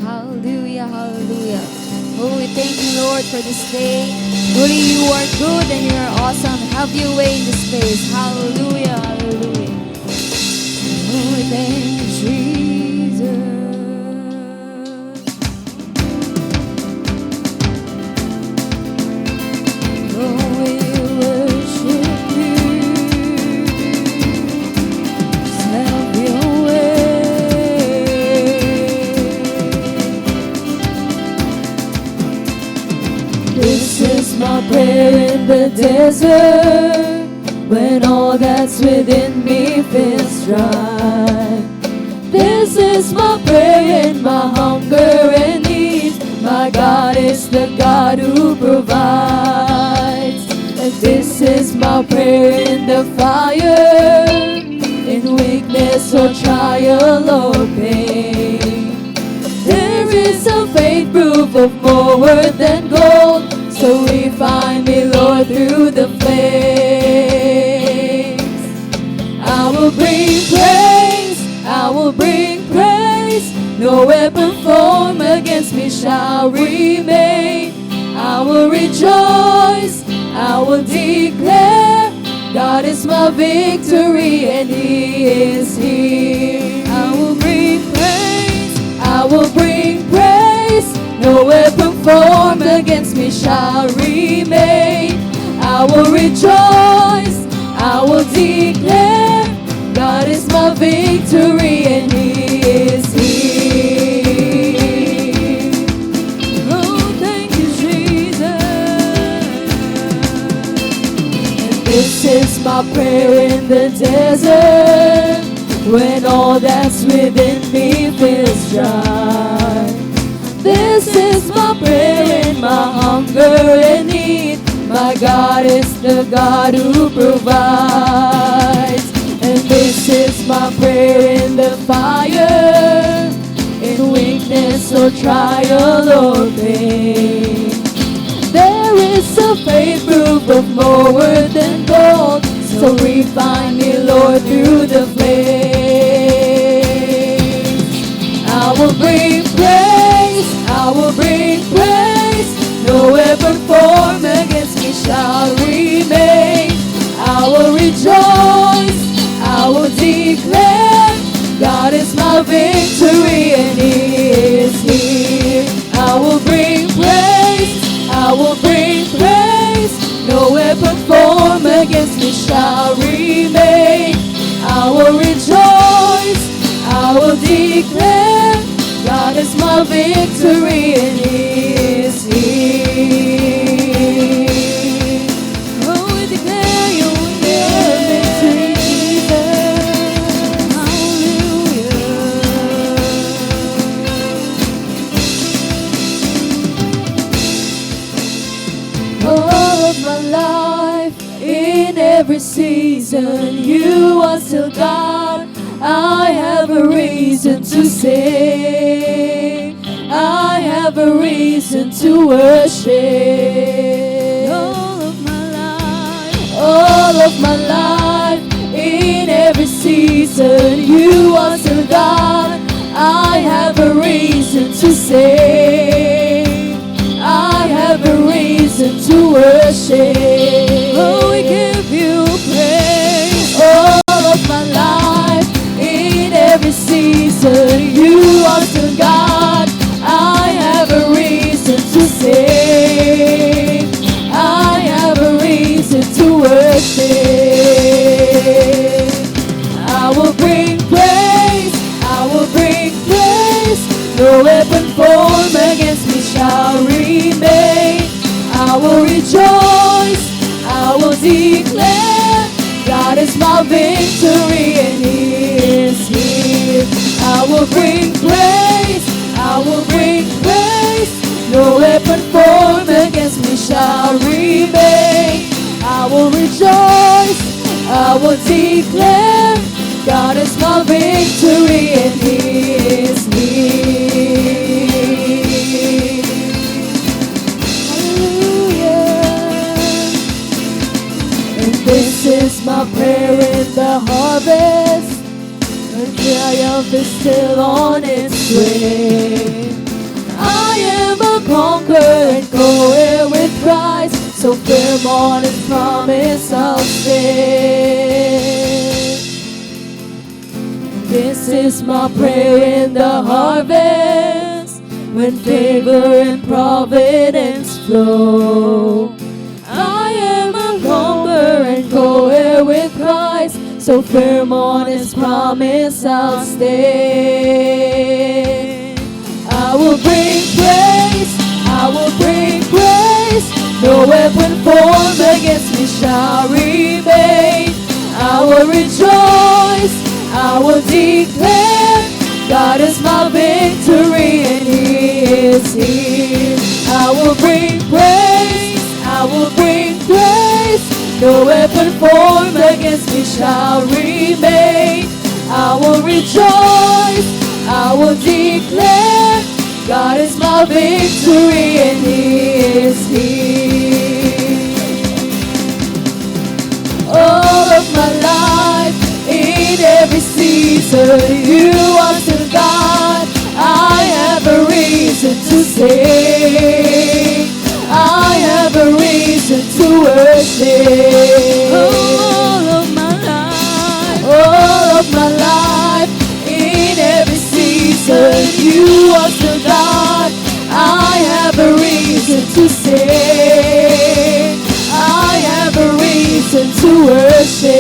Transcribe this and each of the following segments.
Hallelujah, hallelujah. Oh, we thank you, Lord, for this day. Truly, you are good and you are awesome. Have your way in this place. Hallelujah, hallelujah. Oh, we thank you, Jesus. Oh, we worship you. Just have your way. This is my prayer in the desert, when all that's within me feels dry. This is my prayer in my hunger and need. My God is the God who provides. And this is my prayer in the fire, in weakness or trial or pain. There is a faith proof of more worth than gold, so refine me, Lord, through the flames. I will bring praise, I will bring praise. No weapon formed against me shall remain. I will rejoice, I will declare, God is my victory and He is here. I will bring praise, I will bring praise. No weapon formed against me shall remain. I will rejoice, I will declare, God is my victory and He is here. Oh, thank you, Jesus. And this is my prayer in the desert, when all that's within me feels dry. This is my prayer in my hunger and need. My God is the God who provides. And this is my prayer in the fire, in weakness or trial or pain. There is a faith proof of more worth than gold, so refine me, Lord, through the flames. I will bring praise, I will bring praise. No weapon formed against me shall remain. I will rejoice, I will declare, God is my victory and He is here. I will bring praise, I will bring praise. No weapon formed against me shall remain. I will rejoice, I will declare, God is my victory and He is here. Oh, we declare your victory, Jesus. Hallelujah. All of my life, in every season, you are still God. I have a reason to sing. I have a reason to worship. All of my life, in every season, you are still God. I have a reason to sing. I have a reason to worship. Oh, we give you praise. All of my life, in every season, you are still God. I have a reason to sing. I have a reason to worship. I will bring praise, I will bring praise. No weapon formed against me shall remain. I will rejoice, I will declare, God is my victory and He is here. I will bring praise, I will bring praise. No weapon formed against me shall remain. I will rejoice, I will declare, God is my victory and He is here. This is my prayer in the harvest, the triumph is still on its way. conquer and co-heir with Christ. So firm on His promise I'll stand. This is my prayer in the harvest, when favor and providence flow. I am a conqueror and co-heir with Christ, so firm on His promise I'll stand. I will bring praise, I will bring praise. No weapon formed against me shall remain. I will rejoice, I will declare, God is my victory and He is here. I will bring praise, I will bring praise. No weapon formed against me shall remain. I will rejoice, I will declare, God is my victory and He is here. All of my life, in every season, You are still God. I have a reason to sing. I have a reason to worship. All of my life, in every season, You are still God. I have a reason to sing. I have a reason to worship.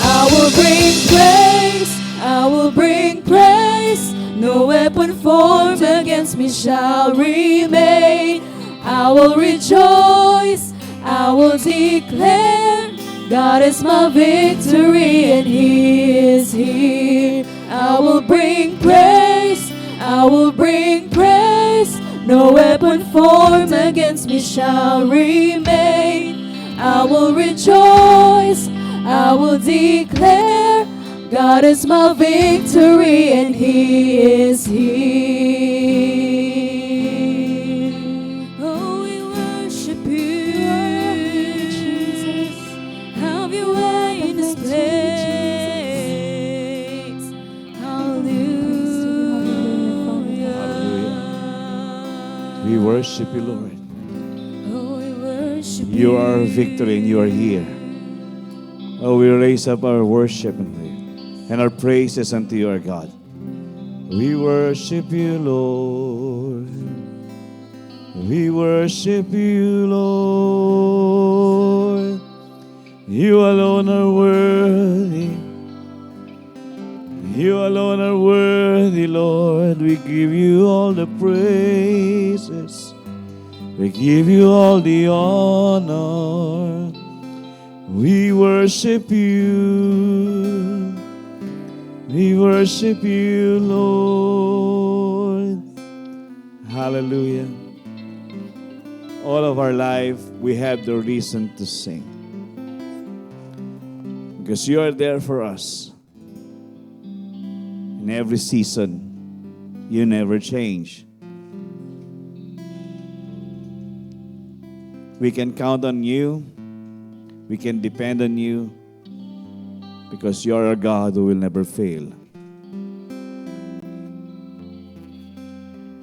I will bring praise, I will bring praise. No weapon formed against me shall remain. I will rejoice, I will declare, God is my victory and He is here. I will bring praise, I will bring praise. No weapon formed against me shall remain. I will rejoice, I will declare, God is my victory and He is here. Oh, we worship You, Jesus. Have Your way in this place. Hallelujah. We worship You, Lord. Oh, we worship You are our victory and You are here. Oh, we raise up our worship and our praises unto You, our God. We worship You, Lord. We worship You, Lord. You alone are worthy. You alone are worthy, Lord. We give You all the praises. We give You all the honor. We worship You. We worship You, Lord. Hallelujah. All of our life, we have the reason to sing. Because You are there for us. In every season, You never change. We can count on You. We can depend on You. Because You are a God who will never fail.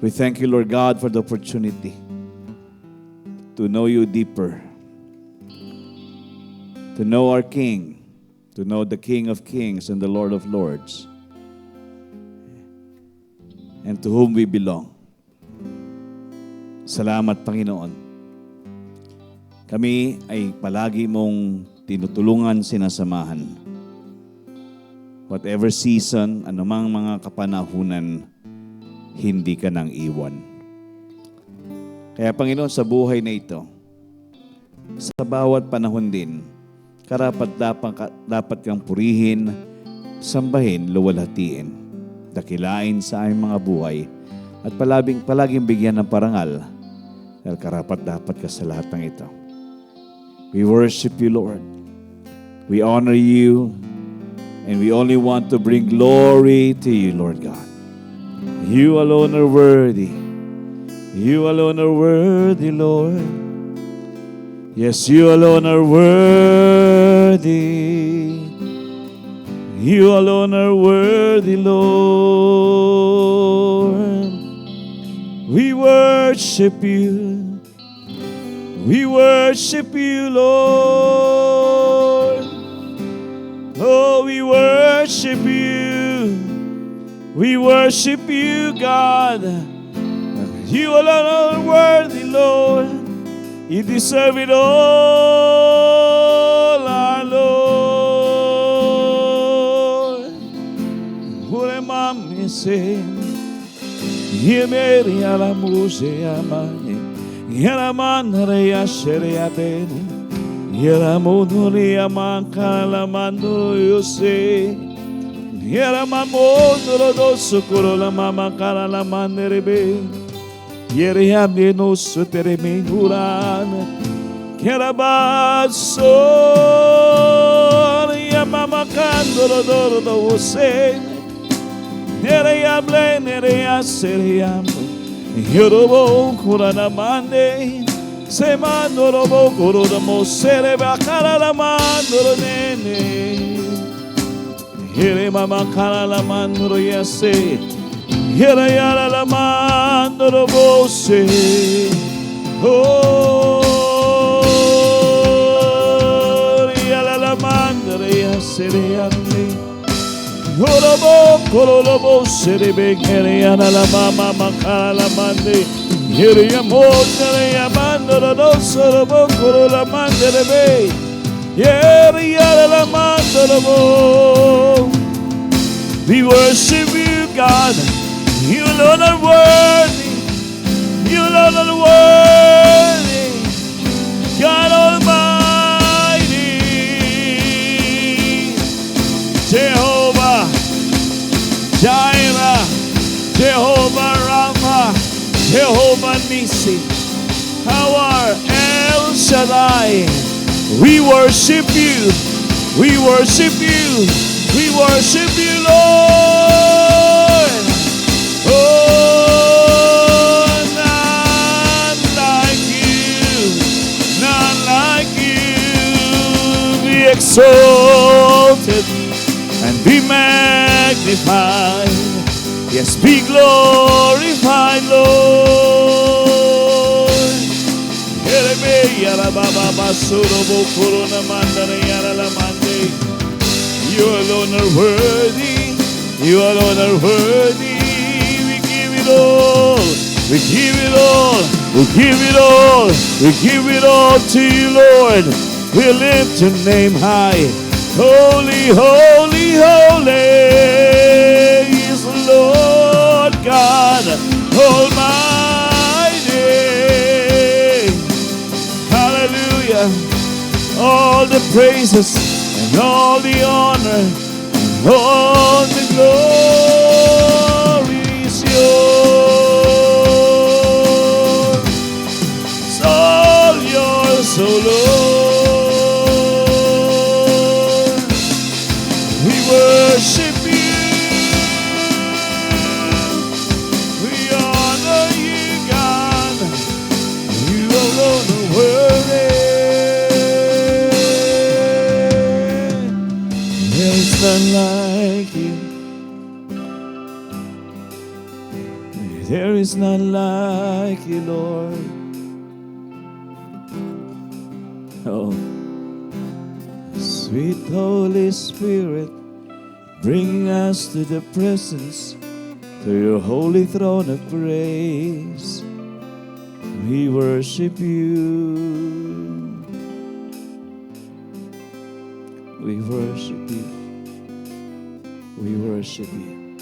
We thank You, Lord God, for the opportunity to know You deeper, to know our King, to know the King of Kings and the Lord of Lords, and to whom we belong. Salamat, Panginoon. Kami ay palagi Mong tinutulungan, sinasamahan. Whatever season, anumang mga kapanahunan, hindi Ka nang iwan. Kaya Panginoon, sa buhay na ito, sa bawat panahon din, dapat Kang purihin, sambahin, luwalhatiin, dakilain sa aming mga buhay, at palaging bigyan ng parangal, dahil dapat ka sa lahat ng ito. We worship You, Lord. We honor You, and we only want to bring glory to You, Lord God. You alone are worthy. You alone are worthy, Lord. Yes, You alone are worthy. You alone are worthy, Lord. worship you. We worship you, Lord. Oh, we worship you. We worship you, God. You alone are worthy, Lord. You deserve it all, our Lord. Who am I missing? Yemeri ala muse amani. Yaramanare yashere abeni. Yaramunuri amankala mandoro yose. Yaramamondoro dosukuro la mamakala la manderebe. Yeriamne no sutere menurana. Kerabaso. Yamamakandoro doro dose. Nereyable nereyaseriambo. Yorobo kurana mande. Semandorobo kurona mosere bakara la mandoro nene. Here mama kala la mandoro yase. Here yara la mandoro bose. Oh, yara la mandoro yase yande. Yorobo korolobo serebe kere yara la mama makala la mande. Here yamondere yamandoro dosorobo korola manderebe. Here yara la mandoro. We worship you, God. You alone are worthy. You alone are worthy. God Almighty. Jehovah Jireh. Jehovah Rapha. Jehovah Nissi. Our El Shaddai. We worship you. We worship you. We worship you, Lord. Oh, none like you. None like you. Be exalted and be magnified. Yes, be glorified, Lord. You alone are worthy. You alone are worthy. We give it all. We give it all. We give it all. We give it all to you, Lord. We lift your name high. Holy, holy, holy is the Lord God Almighty. Hallelujah. All the praises and all the honor and all the glory is yours. It's all yours, O Lord. We worship you. We honor you, God. You alone are worthy. There's none like you. There is none like you, Lord. Oh, sweet Holy Spirit, bringing us to the presence, to your holy throne of grace. We worship you. We worship you. We worship you.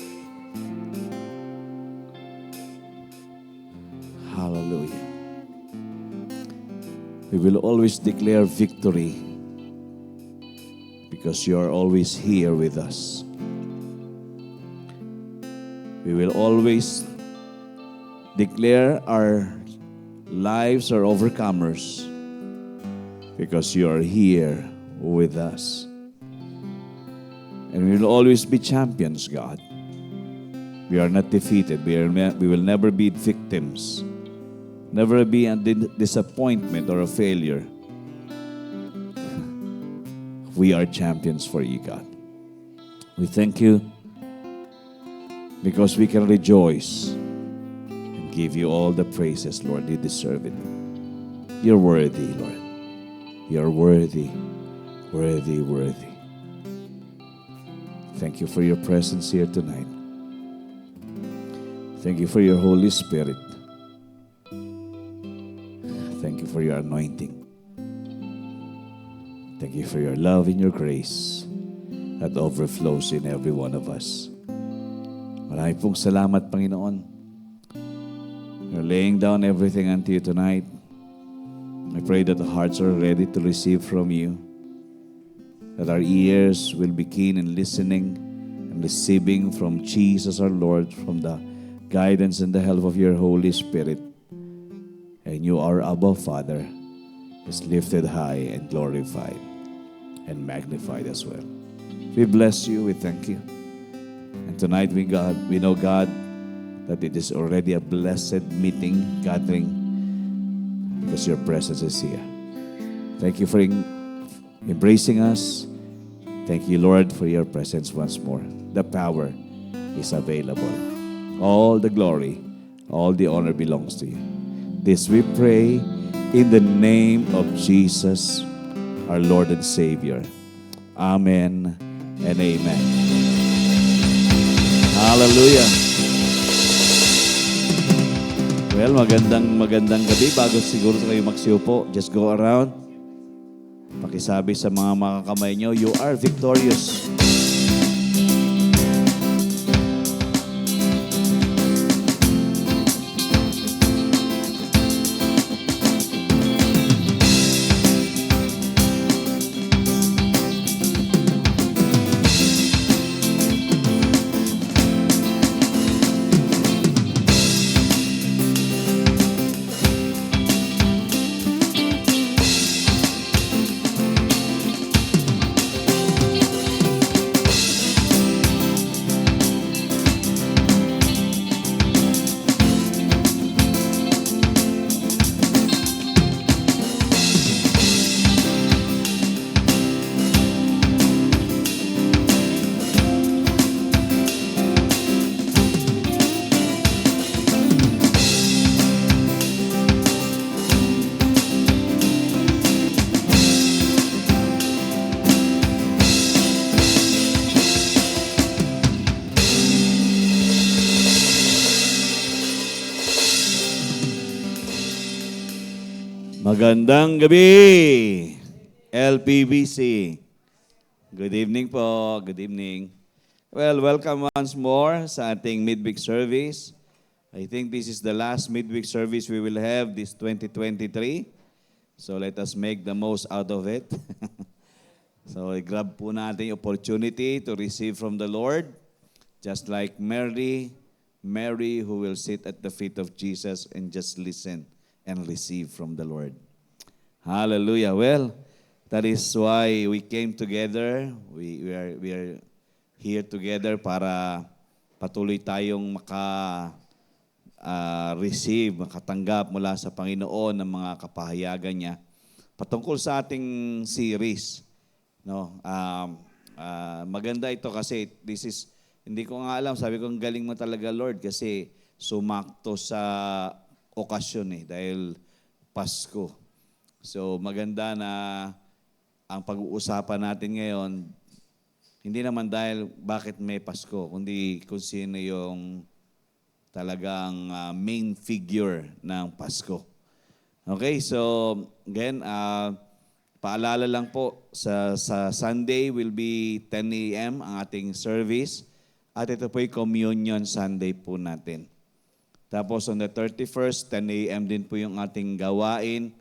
Hallelujah. We will always declare victory because you are always here with us. We will always declare our lives are overcomers because you are here with us. And we will always be champions, God. We are not defeated. We will never be victims. Never be a disappointment or a failure. We are champions for you, God. We thank you because we can rejoice and give you all the praises, Lord. You deserve it. You're worthy, Lord. You're worthy, worthy, worthy. Thank you for your presence here tonight. Thank you for your Holy Spirit. Thank you for your anointing. Thank you for your love and your grace that overflows in every one of us. Marami pong salamat, Panginoon. We're laying down everything unto you tonight. I pray that the hearts are ready to receive from you, that our ears will be keen in listening and receiving from Jesus our Lord, from the guidance and the help of your Holy Spirit. And you, our Abba Father, is lifted high and glorified and magnified as well. We bless you, we thank you. And tonight we know, God, that it is already a blessed meeting, gathering, because your presence is here. Thank you for embracing us. Thank you, Lord, for your presence once more. The power is available. All the glory, all the honor belongs to you. This we pray in the name of Jesus, our Lord and Savior. Amen and amen. Hallelujah. Well, magandang gabi. Bago siguro kayo magsiupo, just go around. Pakisabi sa mga makakamay nyo, you are victorious. Magandang gabi, LPBC. Good evening po, good evening. Well, welcome once more sa ating midweek service. I think this is the last midweek service we will have this 2023. So let us make the most out of it. So grab po natin yung opportunity to receive from the Lord. Just like Mary who will sit at the feet of Jesus and just listen and receive from the Lord. Hallelujah. Well, that is why we came together. We are here together para patuloy tayong receive, makatanggap mula sa Panginoon ng mga kapahayagan niya patungkol sa ating series. No, maganda ito kasi this is, hindi ko nga alam, sabi ko ang galing mo talaga, Lord, kasi sumakto sa okasyon dahil Pasko. So maganda na ang pag-uusapan natin ngayon, hindi naman dahil bakit may Pasko, kundi kung sino yung talagang main figure ng Pasko. Okay, so again, paalala lang po, sa Sunday will be 10 a.m. ang ating service at ito po yung Communion Sunday po natin. Tapos on the 31st, 10 a.m. din po yung ating gawain.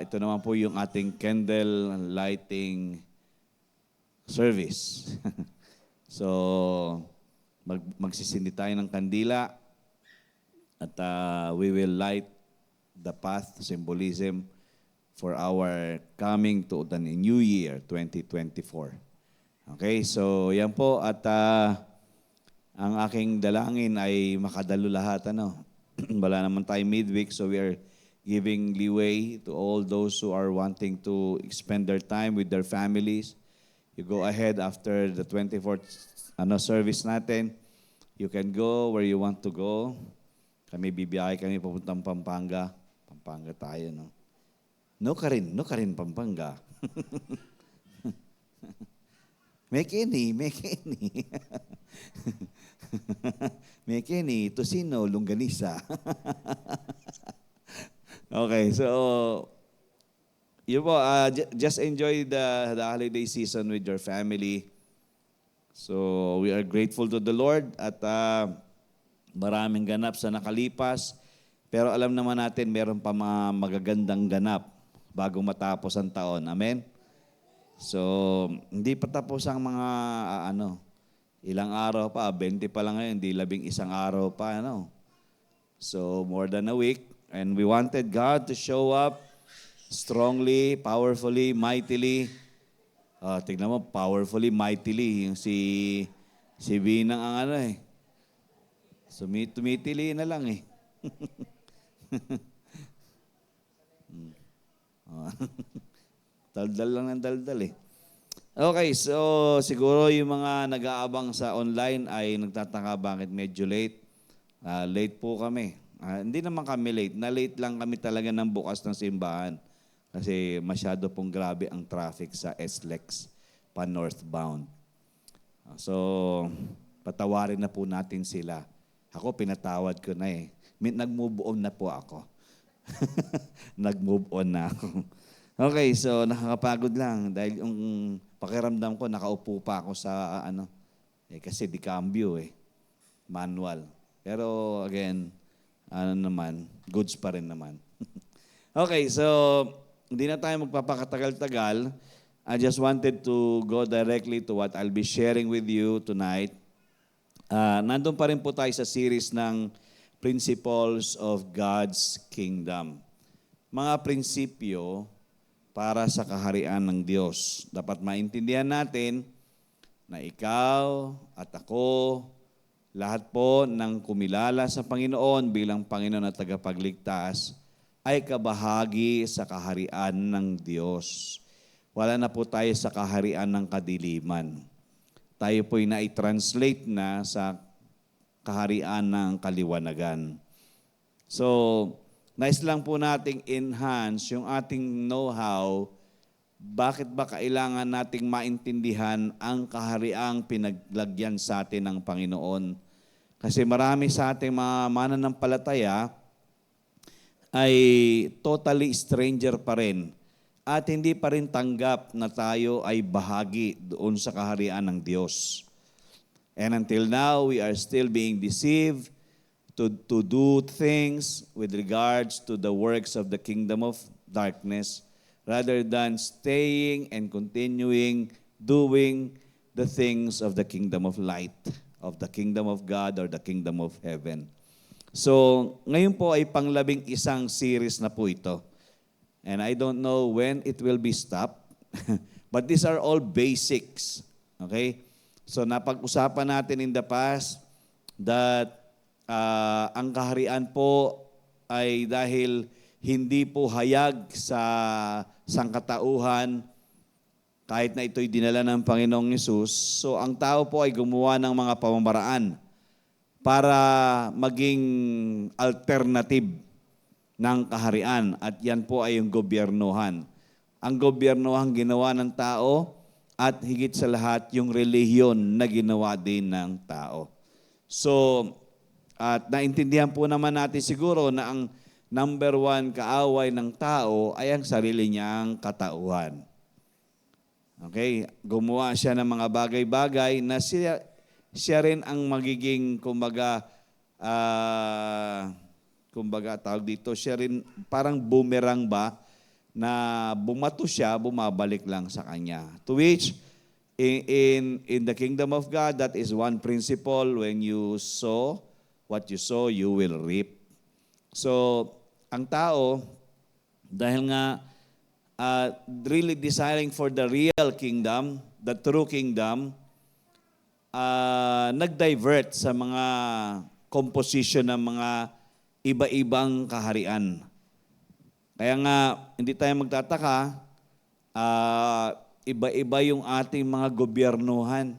Ito naman po yung ating candle lighting service. So, magsisindi tayo ng kandila at we will light the path, symbolism for our coming to the New Year 2024. Okay, so yan po at ang aking dalangin ay makadalo lahat. Wala naman tayo midweek, so we are giving leeway to all those who are wanting to spend their time with their families. You go ahead after the 24th service natin. You can go where you want to go. Bibiyahe kami papuntang Pampanga. Pampanga tayo, no? No ka rin, Pampanga. Mekini. Mekini, Tosino, Longganisa. Okay, so yun po, just enjoy the holiday season with your family. So we are grateful to the Lord at maraming ganap sa nakalipas. Pero alam naman natin, meron pa mga magagandang ganap bago matapos ang taon. Amen? So, hindi pa tapos ang mga, ilang araw pa, 20 pa lang ngayon, hindi 11 araw pa, So, more than a week. And we wanted God to show up strongly, powerfully, mightily. Tignan mo, powerfully, mightily. Yung si Binang ang tumitili na lang eh. Daldal lang ng daldal eh. Okay, so siguro yung mga nag-aabang sa online ay nagtataka bakit medyo late. Late po kami. Hindi naman kami late. Na-late lang kami talaga ng bukas ng simbahan. Kasi masyado pong grabe ang traffic sa SLEX pa northbound. So, patawarin na po natin sila. Ako, pinatawad ko na eh. Nag-move on na po ako. Nag-move on na ako. Okay, so nakakapagod lang dahil yung pakiramdam ko, nakaupo pa ako sa kasi di cambio eh. Manual. Pero again, goods pa rin naman. Okay, so hindi na tayo magpapakatagal-tagal. I just wanted to go directly to what I'll be sharing with you tonight. Nandun pa rin po tayo sa series ng Principles of God's Kingdom. Mga prinsipyo para sa kaharian ng Diyos. Dapat maintindihan natin na ikaw at ako, lahat po ng kumilala sa Panginoon bilang Panginoon at tagapagligtas, ay kabahagi sa kaharian ng Diyos. Wala na po tayo sa kaharian ng kadiliman. Tayo po'y na-translate na sa kaharian ng kaliwanagan. So, nais lang po nating enhance yung ating know-how. Bakit ba kailangan nating maintindihan ang kahariang pinaglagyan sa atin ng Panginoon? Kasi marami sa ating mga mananampalataya ay totally stranger pa rin at hindi pa rin tanggap na tayo ay bahagi doon sa kaharian ng Diyos. And until now, we are still being deceived to do things with regards to the works of the kingdom of darkness rather than staying and continuing doing the things of the kingdom of light, of the kingdom of God or the kingdom of heaven. So, ngayon po ay pang-11 series na po ito. And I don't know when it will be stopped. But these are all basics. Okay? So, napag-usapan natin in the past that ang kaharian po ay dahil hindi po hayag sa sangkatauhan kahit na ito'y dinala ng Panginoong Hesus. So, ang tao po ay gumawa ng mga pamamaraan para maging alternative ng kaharian. At yan po ay yung gobyernuhan. Ang gobyernuhan ginawa ng tao at higit sa lahat yung relihiyon na ginawa din ng tao. So, at naintindihan po naman natin siguro na ang number one kaaway ng tao ay ang sarili niyang katauhan. Okay? Gumawa siya ng mga bagay-bagay na siya rin ang magiging, kumbaga, tawag dito, siya rin parang boomerang ba, na bumato siya, bumabalik lang sa kanya. To which, in the kingdom of God, that is one principle. When you sow what you sow, you will reap. So, ang tao, dahil nga really desiring for the real kingdom, the true kingdom, nag-divert sa mga composition ng mga iba-ibang kaharian. Kaya nga, hindi tayo magtataka, iba-iba yung ating mga gobyernuhan.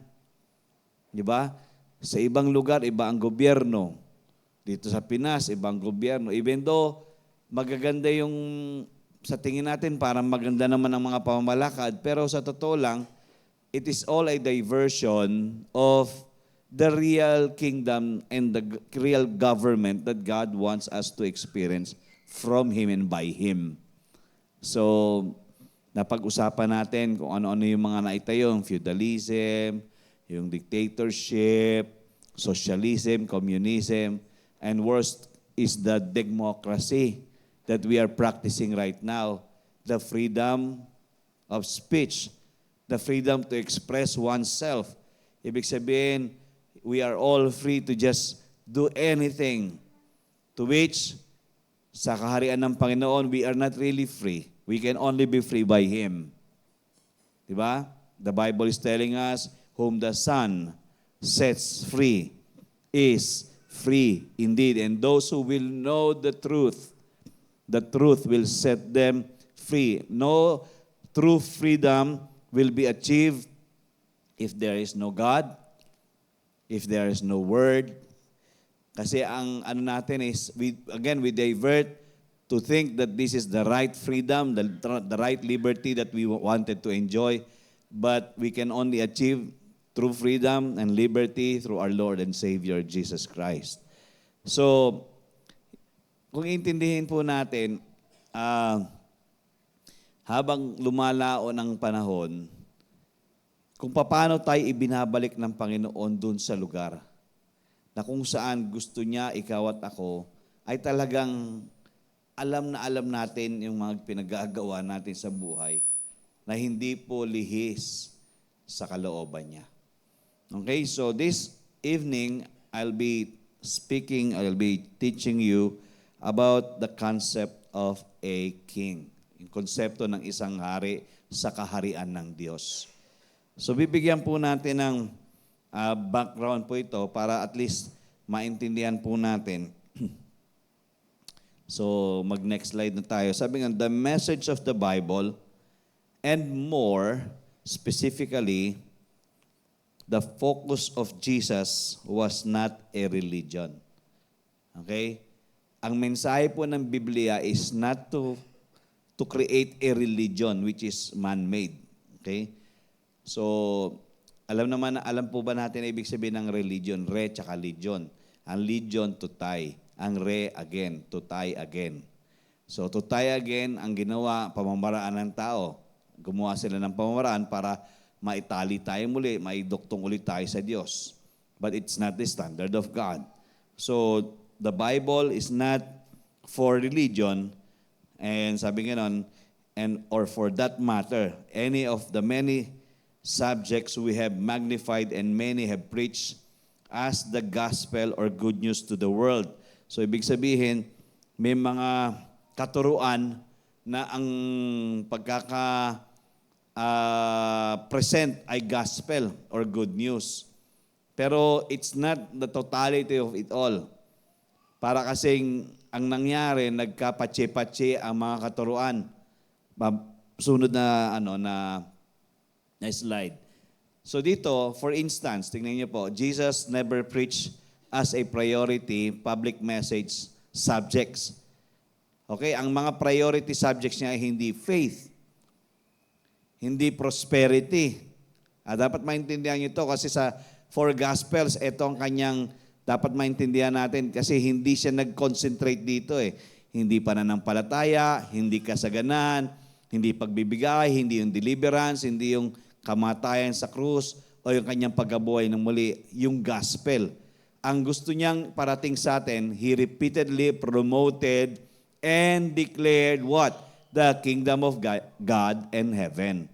Di ba? Sa ibang lugar, iba ang gobyerno. Dito sa Pinas, ibang gobyerno. Even though magaganda yung sa tingin natin, parang maganda naman ang mga pamamalakad, pero sa totoo lang, it is all a diversion of the real kingdom and the real government that God wants us to experience from Him and by Him. So, napag-usapan natin kung ano-ano yung mga naitayo, yung feudalism, yung dictatorship, socialism, communism, and worst is the democracy that we are practicing right now, the freedom of speech, the freedom to express oneself. Ibig sabihin, we are all free to just do anything, to which sa kaharian ng Panginoon, we are not really free. We can only be free by Him. Diba? The Bible is telling us, whom the Son sets free is free indeed. And those who will know the truth will set them free. No true freedom will be achieved if there is no God, if there is no Word. Kasi ang ano natin is, we divert to think that this is the right freedom, the right liberty that we wanted to enjoy. But we can only achieve true freedom and liberty through our Lord and Savior, Jesus Christ. So, kung intindihin po natin, habang lumalaon ang panahon, kung paano tayo ibinabalik ng Panginoon dun sa lugar na kung saan gusto niya, ikaw at ako, ay talagang alam na alam natin yung mga pinagagawa natin sa buhay na hindi po lihis sa kalooban niya. Okay, so this evening, I'll be teaching you about the concept of a king. Yung konsepto ng isang hari sa kaharian ng Diyos. So bibigyan po natin ng background po ito para at least maintindihan po natin. So mag-next slide na tayo. Sabi nga, the message of the Bible and more specifically, the focus of Jesus was not a religion. Okay? Ang mensahe po ng Biblia is not to create a religion which is man-made. Okay? So, alam po ba natin ibig sabihin ng religion? Re tsaka legion. Ang legion, tutay. Ang re, again. Tutay, again. So, tutay again, ang ginawa, pamamaraan ng tao. Gumawa sila ng pamamaraan para maitali tayo muli, maiduktong ulit tayo sa Diyos. But it's not the standard of God. So, the Bible is not for religion, and sabi nga nun, or for that matter, any of the many subjects we have magnified and many have preached as the gospel or good news to the world. So, ibig sabihin, may mga katuruan na ang present ay gospel or good news. Pero it's not the totality of it all. Para kasing ang nangyari, nagkapatse-patse ang mga katuruan. Sunod na na slide. So dito, for instance, tingnan niyo po, Jesus never preached as a priority public message subjects. Okay, ang mga priority subjects niya ay hindi faith, hindi prosperity. Dapat maintindihan niyo ito kasi sa four gospels, ito ang kanyang dapat maintindihan natin kasi hindi siya nag-concentrate dito eh. Hindi pananampalataya, hindi kasaganan, hindi pagbibigay, hindi yung deliverance, hindi yung kamatayan sa krus o yung kanyang pagkabuhay ng muli, yung gospel. Ang gusto niyang parating sa atin, He repeatedly promoted and declared what? The kingdom of God and heaven.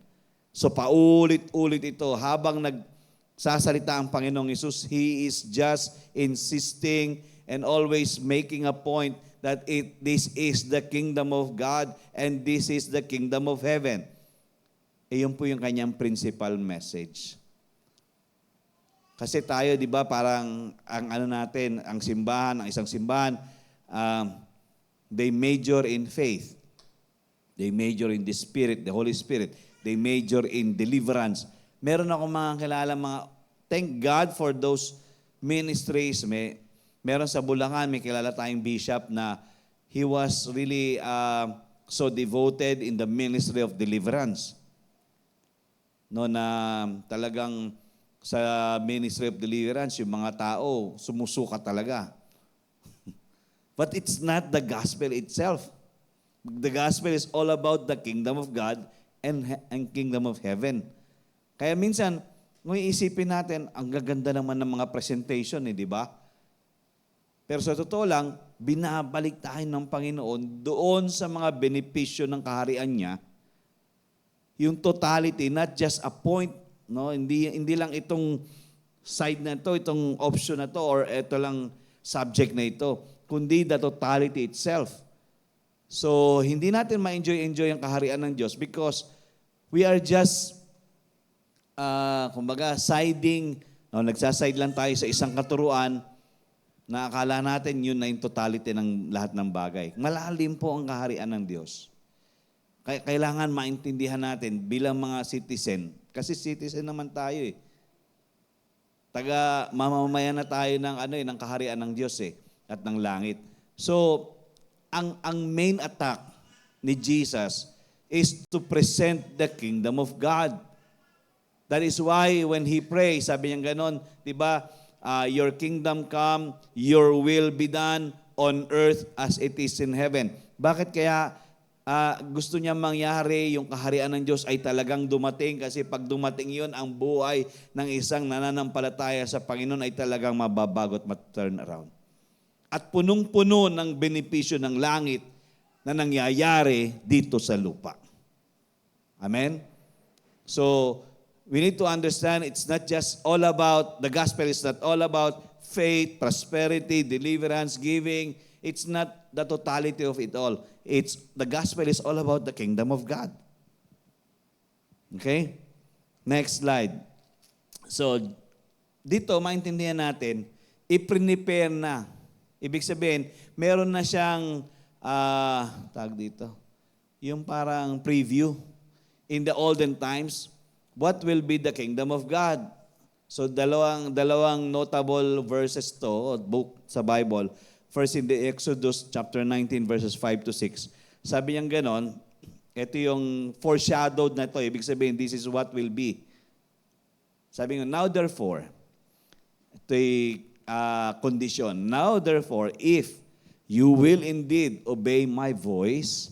So paulit-ulit ito habang nagsasalita ang Panginoong Hesus, He is just insisting and always making a point that this is the kingdom of God and this is the kingdom of heaven. Iyon po yung kanyang principal message. Kasi tayo, di ba, parang ang simbahan, ang isang simbahan, they major in faith. They major in the Spirit, the Holy Spirit. They major in deliverance. Meron ako mga kilala, thank God for those ministries. Meron sa Bulacan, may kilala tayong bishop na he was really so devoted in the ministry of deliverance. No, na talagang sa ministry of deliverance, yung mga tao sumusuka talaga. But it's not the gospel itself. The gospel is all about the kingdom of God and kingdom of heaven. Kaya minsan, kung iisipin natin, ang gaganda naman ng mga presentation, di ba? Pero sa totoo lang, binabalik tayo ng Panginoon doon sa mga benepisyo ng kaharian niya, yung totality, not just a point, no? Hindi lang itong side na to, itong option na to, or ito lang subject na ito, kundi the totality itself. So, hindi natin ma-enjoy ang kaharian ng Diyos because we are just, siding, no, nagsaside lang tayo sa isang katuruan na akala natin yun na yung totality ng lahat ng bagay. Malalim po ang kaharian ng Diyos. Kailangan maintindihan natin bilang mga citizen. Kasi citizen naman tayo eh. Mamamayan na tayo ng kaharian ng Diyos at ng langit. So, ang main attack ni Jesus is to present the kingdom of God. That is why when He prays, sabi niya ganon, di ba, your kingdom come, your will be done on earth as it is in heaven. Bakit kaya gusto niya mangyari yung kaharian ng Diyos ay talagang dumating? Kasi pag dumating yun, ang buhay ng isang nananampalataya sa Panginoon ay talagang mababago at mat-turn around. At punong-puno ng benepisyo ng langit na nangyayari dito sa lupa. Amen? So, we need to understand it's not just all about, the gospel is not all about faith, prosperity, deliverance, giving. It's not the totality of it all. The gospel is all about the kingdom of God. Okay? Next slide. So, dito maintindihan natin, i-prepare na. Ibig sabihin, meron na siyang, yung parang preview. In the olden times, what will be the kingdom of God? So dalawang notable verses to, book sa Bible. First in the Exodus chapter 19 verses 5 to 6. Sabi niyang ganon, ito yung foreshadowed na to. Ibig sabihin, this is what will be. Sabi niya, now therefore, ito'y condition. Now therefore, if you will indeed obey my voice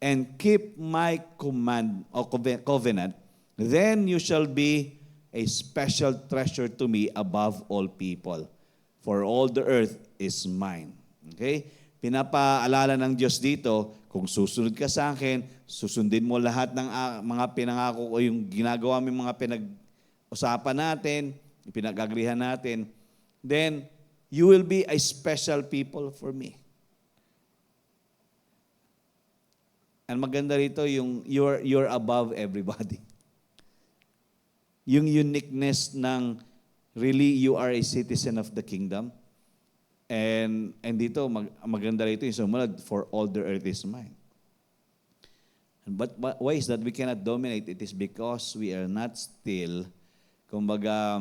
and keep my command or covenant, then you shall be a special treasure to me above all people, for all the earth is mine. Okay? Pinapaalala ng Diyos dito, kung susunod ka sa akin, susundin mo lahat ng mga pinangako o yung ginagawa mo, mga pinag-usapan natin, pinag-agrihan natin, then you will be a special people for me. And maganda rito yung you're above everybody. Yung uniqueness ng really you are a citizen of the kingdom. And dito maganda rito yung sumunod, for all the earth is mine. But why is that we cannot dominate? It is because we are not still, kumbaga,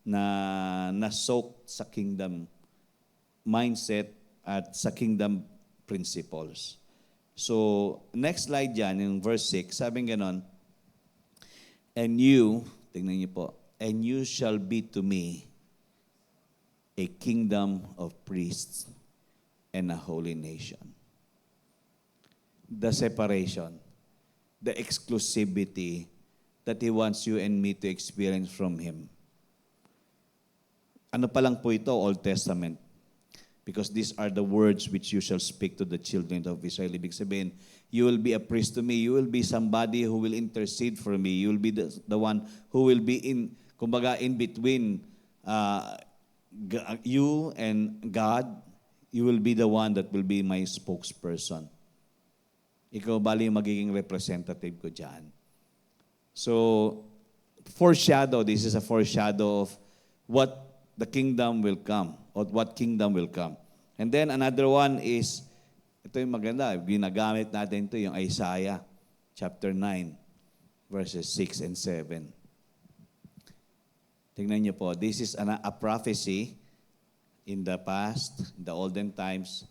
na-soak sa kingdom mindset at sa kingdom principles. So, next slide dyan, yung verse 6, sabi ganon, and you, tingnan niyo po, and you shall be to me a kingdom of priests and a holy nation. The separation, the exclusivity that He wants you and me to experience from Him. Ano pa lang po ito, Old Testament. Because these are the words which you shall speak to the children of Israel. Ibig sabihin, you will be a priest to me. You will be somebody who will intercede for me. You will be the one who will be in between you and God. You will be the one that will be my spokesperson. Ikaw bali magiging representative ko dyan. So, this is a foreshadow of what the kingdom will come, or what kingdom will come. And then another one is, ito yung maganda, ginagamit natin ito, yung Isaiah chapter 9, verses 6 and 7. Tingnan niyo po, this is a prophecy in the past, in the olden times,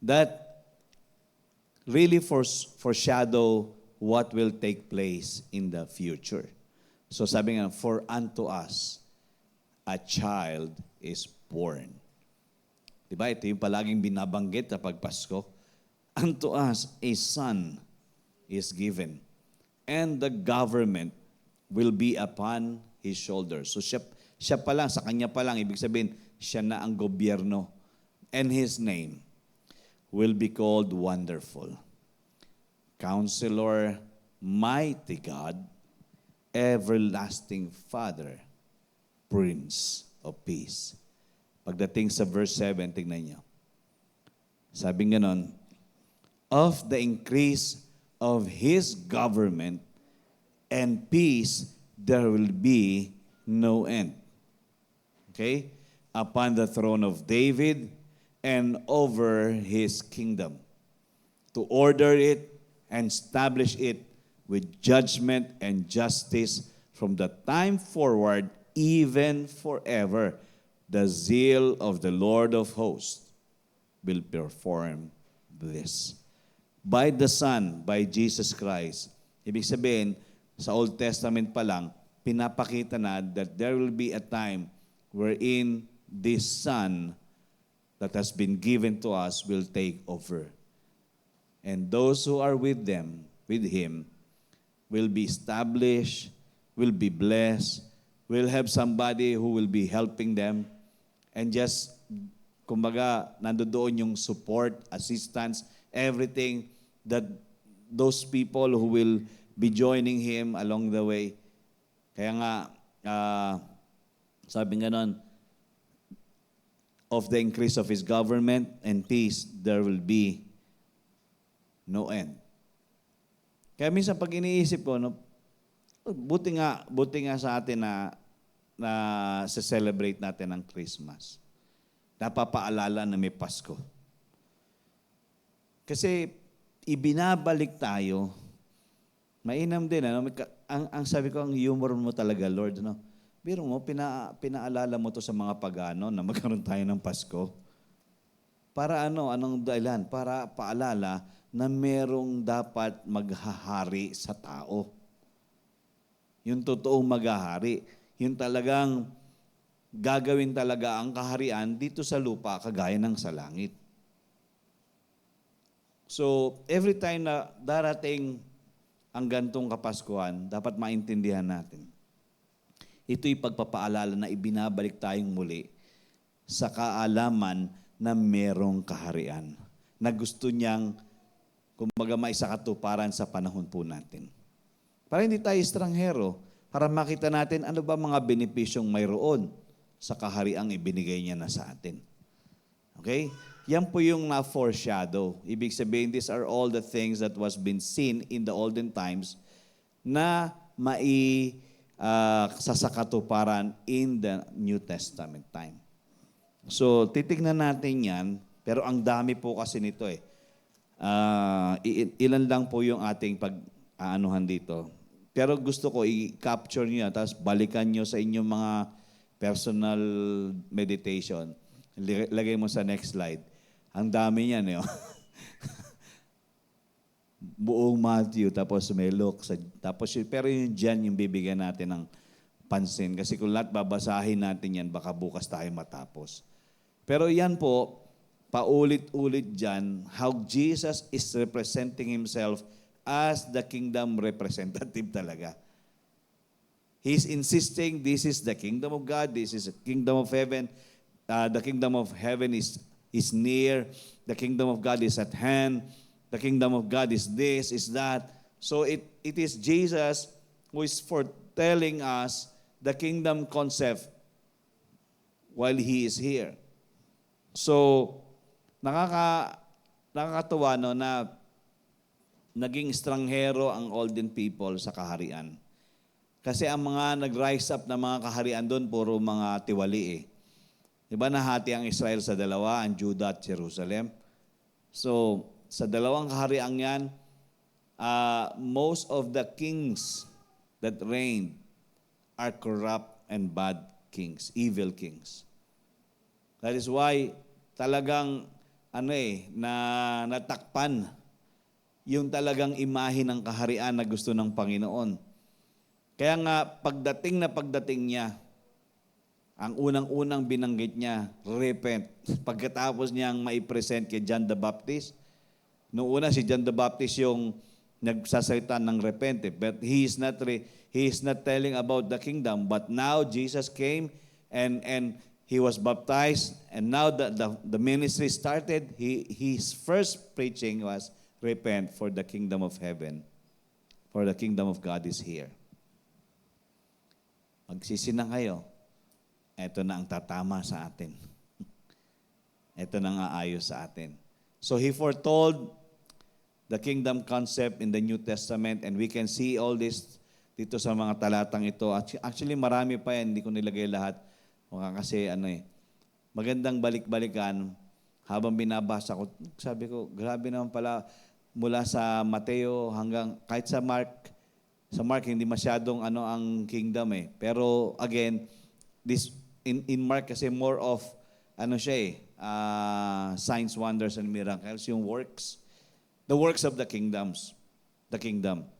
that really foreshadow what will take place in the future. So sabi nga, for unto us, a child is born. Diba? Ito yung palaging binabanggit kapag Pasko. Unto us, a son is given. And the government will be upon his shoulders. So siya pa lang, sa kanya pa lang, ibig sabihin, siya na ang gobyerno. And his name will be called Wonderful, Counselor, Mighty God, Everlasting Father, Prince of Peace. Pagdating sa verse 7, tignan niyo. Sabi ganon, of the increase of His government and peace, there will be no end. Okay? Upon the throne of David and over His kingdom, to order it and establish it with judgment and justice from the time forward, even forever. The zeal of the Lord of hosts will perform this. By the Son, by Jesus Christ. Ibig sabihin, sa Old Testament pa lang, pinapakita na that there will be a time wherein this Son that has been given to us will take over. And those who are with them, with Him, will be established, will be blessed, will have somebody who will be helping them, and just, kumbaga, nandoon yung support, assistance, everything that those people who will be joining Him along the way. Kaya nga, sabi nga nun, of the increase of His government and peace, there will be no end. Kaya minsan pag iniisip ko, no, buti nga sa atin na celebrate natin ang Christmas. Napapaalala na may Pasko. Kasi ibinabalik tayo, mainam din, ano? Ang sabi ko, ang humor mo talaga, Lord. Ano? Biro mo, pinaalala mo to sa mga pagano na magkaroon tayo ng Pasko. Para ano, anong dahilan? Para paalala na merong dapat maghahari sa tao. Yung totoong maghahari. Yung talagang gagawin talaga ang kaharian dito sa lupa kagaya ng sa langit. So, every time na darating ang gantong Kapaskuhan, dapat maintindihan natin. Ito'y pagpapaalala na ibinabalik tayong muli sa kaalaman na merong kaharian na gusto niyang, kumbaga, maisakatuparan sa panahon po natin. Para hindi tayo estranghero, para makita natin ano ba mga benepisyong mayroon sa kahariang ibinigay niya na sa atin. Okay? Yan po yung na-foreshadow. Ibig sabihin, these are all the things that was been seen in the olden times na sasakatuparan in the New Testament time. So, titignan natin yan, pero ang dami po kasi nito eh. Ilan lang po yung ating pag-aanuhan dito. Pero gusto ko i-capture nyo yan, tapos balikan nyo sa inyong mga personal meditation. Lagay mo sa next slide. Ang dami niyan eh. Buong Matthew, tapos may Luke. Pero yung dyan yung bibigyan natin ng pansin. Kasi kung lahat babasahin natin yan, baka bukas tayo matapos. Pero yan po, paulit-ulit dyan, how Jesus is representing Himself as the kingdom representative talaga. He's insisting this is the kingdom of God, this is the kingdom of heaven. The kingdom of heaven is near. The kingdom of God is at hand. The kingdom of God is this, is that. So it is Jesus who is foretelling us the kingdom concept while He is here. So, nakakatuwa no, na naging estranghero ang olden people sa kaharian. Kasi ang mga nag-rise up na mga kaharian doon, puro mga tiwali eh. Diba nahati ang Israel sa dalawa, ang Judah at Jerusalem? So, sa dalawang kaharian yan, most of the kings that reigned are corrupt and bad kings, evil kings. That is why talagang na natakpan yung talagang imahe ng kaharian na gusto ng Panginoon. Kaya nga, pagdating niya, ang unang-unang binanggit niya, repent. Pagkatapos niyang maipresent kay John the Baptist, noong una si John the Baptist yung nagsasalita ng repent. But he is not telling about the kingdom. But now Jesus came and he was baptized. And now the ministry started. His first preaching was, repent, for the kingdom of heaven. For the kingdom of God is here. Magsisi na kayo. Ito na ang tatama sa atin. Ito na ang aayos sa atin. So he foretold the kingdom concept in the New Testament, and we can see all this dito sa mga talatang ito. Actually, marami pa yan, hindi ko nilagay lahat. Kasi magandang balik-balikan habang binabasa ko. Sabi ko, grabe naman pala mula sa Mateo hanggang kahit sa Mark. Sa Mark, hindi masyadong ang kingdom Pero again, this in Mark kasi more of signs, wonders, and miracles, yung works. The works of the kingdom.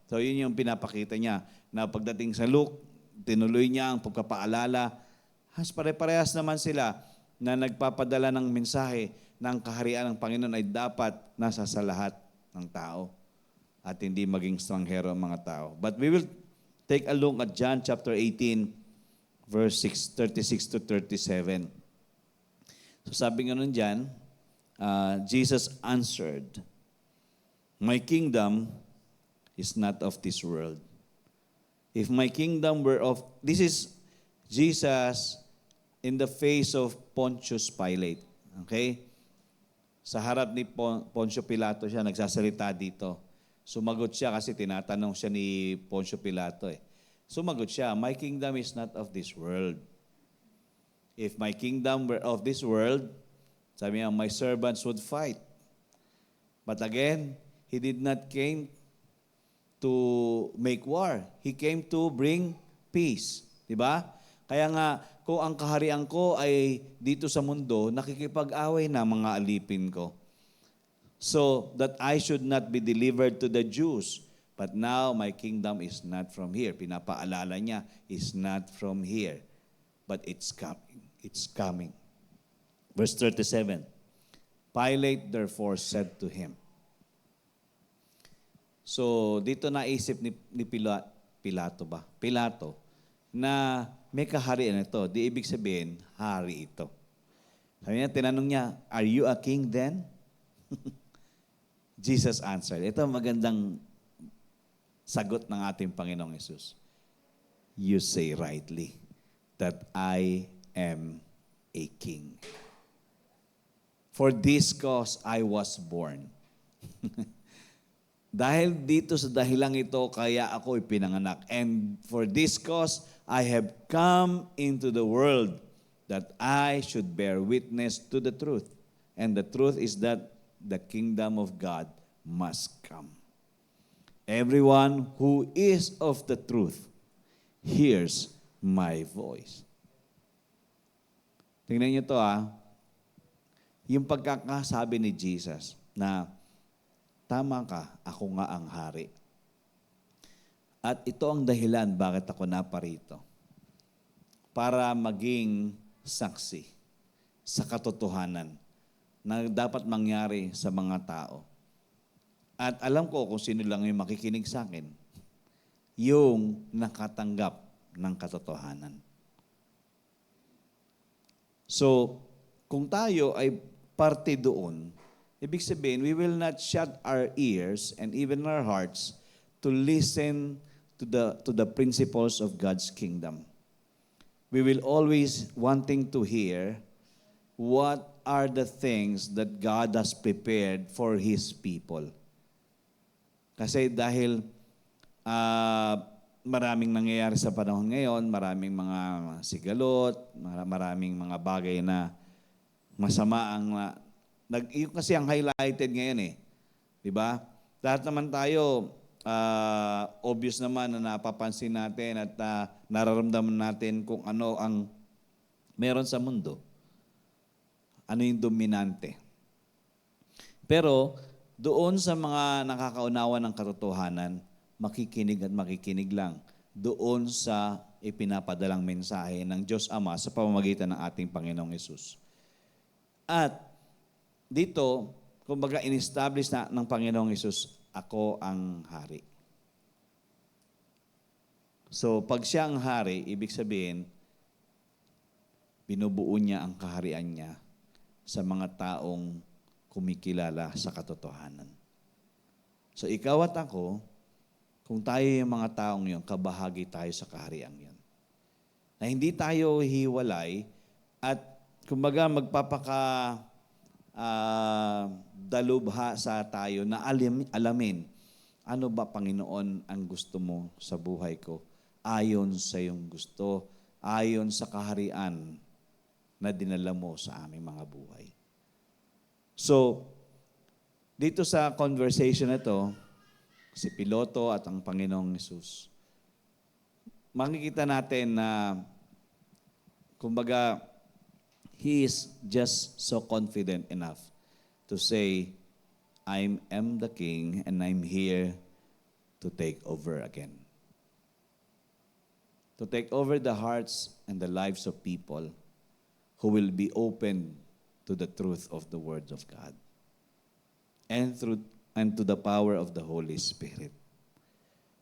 So yun yung pinapakita niya na pagdating sa Luke, tinuloy niya ang pagpapaalala. Pare-parehas naman sila na nagpapadala ng mensahe ng kaharian ng Panginoon ay dapat nasa sa lahat ng tao at hindi maging stranghero ang mga tao. But we will take a look at John chapter 18, verse 36 to 37. So sabi nga nun dyan, Jesus answered, "My kingdom is not of this world. If my kingdom were of..." This is Jesus in the face of Pontius Pilate. Okay? Sa harap ni Poncio Pilato siya nagsasalita dito. Sumagot siya kasi tinatanong siya ni Poncio Pilato Sumagot siya, "My kingdom is not of this world. If my kingdom were of this world," sabi niya, "my servants would fight." But again, he did not came to make war. He came to bring peace. Diba? Kaya nga, kung ang kaharian ko ay dito sa mundo, nakikipag-away na mga alipin ko. So that I should not be delivered to the Jews. But now my kingdom is not from here. Pinapaalala niya, is not from here. But it's coming. It's coming. Verse 37. Pilate therefore said to him. So dito naisip ni Pilato na may kaharian ito. Di ibig sabihin, hari ito. Sabi niya, tinanong niya, "Are you a king then?" Jesus answered. Ito magandang sagot ng ating Panginoong Hesus. "You say rightly that I am a king. For this cause I was born." Dahil dito sa dahilang ito, kaya ako ipinanganak. "And for this cause I have come into the world, that I should bear witness to the truth. And the truth is that the kingdom of God must come. Everyone who is of the truth hears my voice." Tingnan niyo to yung pagkakasabi ni Jesus na, "Tama ka, ako nga ang hari." At ito ang dahilan bakit ako naparito. Para maging saksi sa katotohanan na dapat mangyari sa mga tao. At alam ko kung sino lang yung makikinig sa akin. Yung nakatanggap ng katotohanan. So, kung tayo ay parte doon, ibig sabihin, we will not shut our ears and even our hearts to listen to the principles of God's kingdom. We will always wanting to hear what are the things that God has prepared for His people. Kasi dahil maraming nangyayari sa panahon ngayon, maraming mga sigalot, maraming mga bagay na masama yung kasi ang highlighted ngayon 'di ba? Lahat naman tayo obvious naman na napapansin natin at nararamdaman natin kung ano ang meron sa mundo. ano yung dominante. Pero doon sa mga nakakaunawa ng katotohanan, makikinig at makikinig lang doon sa ipinapadalang mensahe ng Diyos Ama sa pamamagitan ng ating Panginoong Hesus. At dito, kumbaga in-establish na ng Panginoong Hesus, ako ang hari. So, pag siya ang hari, ibig sabihin, binubuo niya ang kaharian niya sa mga taong kumikilala sa katotohanan. So, ikaw at ako, kung tayo yung mga taong yun, kabahagi tayo sa kaharian yun. Na hindi tayo hiwalay at kumbaga dalubha sa tayo na alamin ano ba, Panginoon, ang gusto mo sa buhay ko ayon sa iyong gusto, ayon sa kaharian na dinala mo sa aming mga buhay. So, dito sa conversation na to, si Piloto at ang Panginoong Hesus, makikita natin na, kumbaga, he is just so confident enough to say, I am the king and I'm here to take over again. To take over the hearts and the lives of people who will be open to the truth of the words of God and to the power of the Holy Spirit.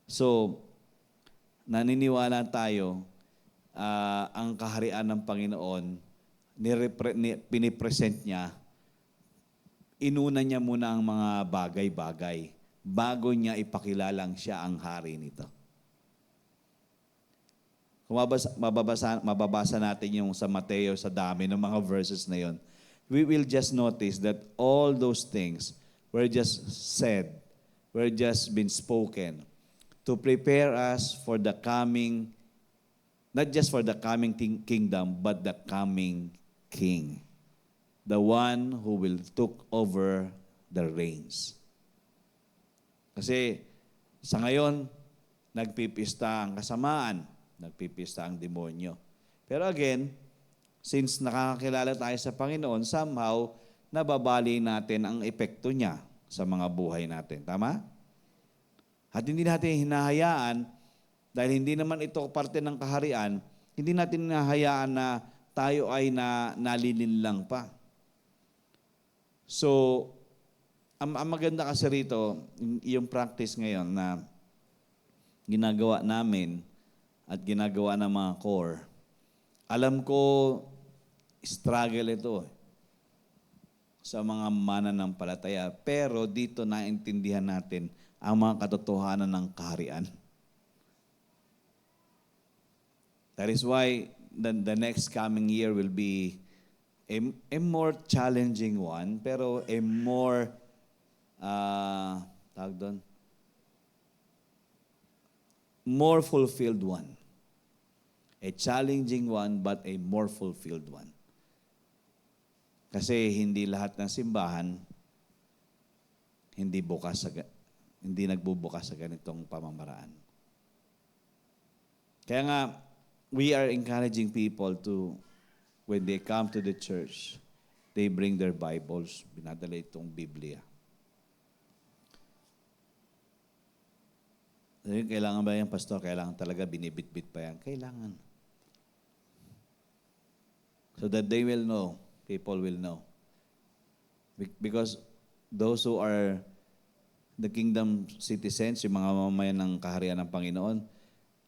So, naniniwala tayo, ang kaharian ng Panginoon, pinipresent niya, inuna niya muna ang mga bagay-bagay bago niya ipakilalang siya ang hari nito. Kung mababasa natin yung sa Mateo, sa dami ng mga verses na yon, we will just notice that all those things were just said, were just been spoken to prepare us for the coming, not just for the coming kingdom, but the coming king. The one who will took over the reins. Kasi sa ngayon, nagpipista ang kasamaan, nagpipista ang demonyo. Pero again, since nakakakilala tayo sa Panginoon, somehow, nababali natin ang epekto niya sa mga buhay natin. Tama? At hindi natin hinahayaan, dahil hindi naman ito parte ng kaharian, hindi natin hinahayaan na tayo ay nalilinlang pa. So, ang maganda kasi rito, yung practice ngayon na ginagawa namin at ginagawa ng mga core, alam ko, struggle ito sa mga mananampalataya. Pero dito naintindihan natin ang mga katotohanan ng kaharian. That is why the next coming year will be a more challenging one, pero a more, more fulfilled one. A challenging one, but a more fulfilled one. Kasi hindi lahat ng simbahan hindi nagbubukas sa ganitong pamamaraan. Kaya nga, we are encouraging people to, when they come to the church, they bring their Bibles, binadala itong Biblia. Kailangan ba yan, Pastor? Kailangan talaga binibit-bit pa yan? Kailangan. So that they will know, people will know. Because those who are the kingdom citizens, yung mga mamamayan ng kaharian ng Panginoon,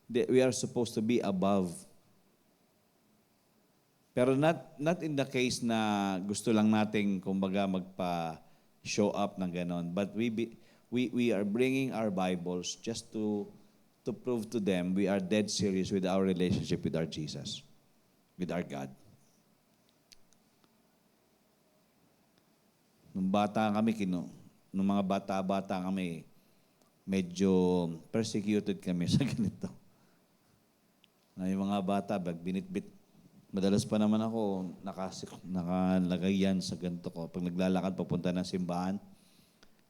we are supposed to be above. Pero not in the case na gusto lang nating kumbaga magpa-show up ng ganon, but we are bringing our Bibles just to prove to them we are dead serious with our relationship with our Jesus, with our God. Nung mga bata-bata kami, medyo persecuted kami sa ganito. Na yung mga bata, binitbit. Madalas pa naman ako, nakalagay yan sa ganito ko. Pag naglalakad papunta ng simbahan,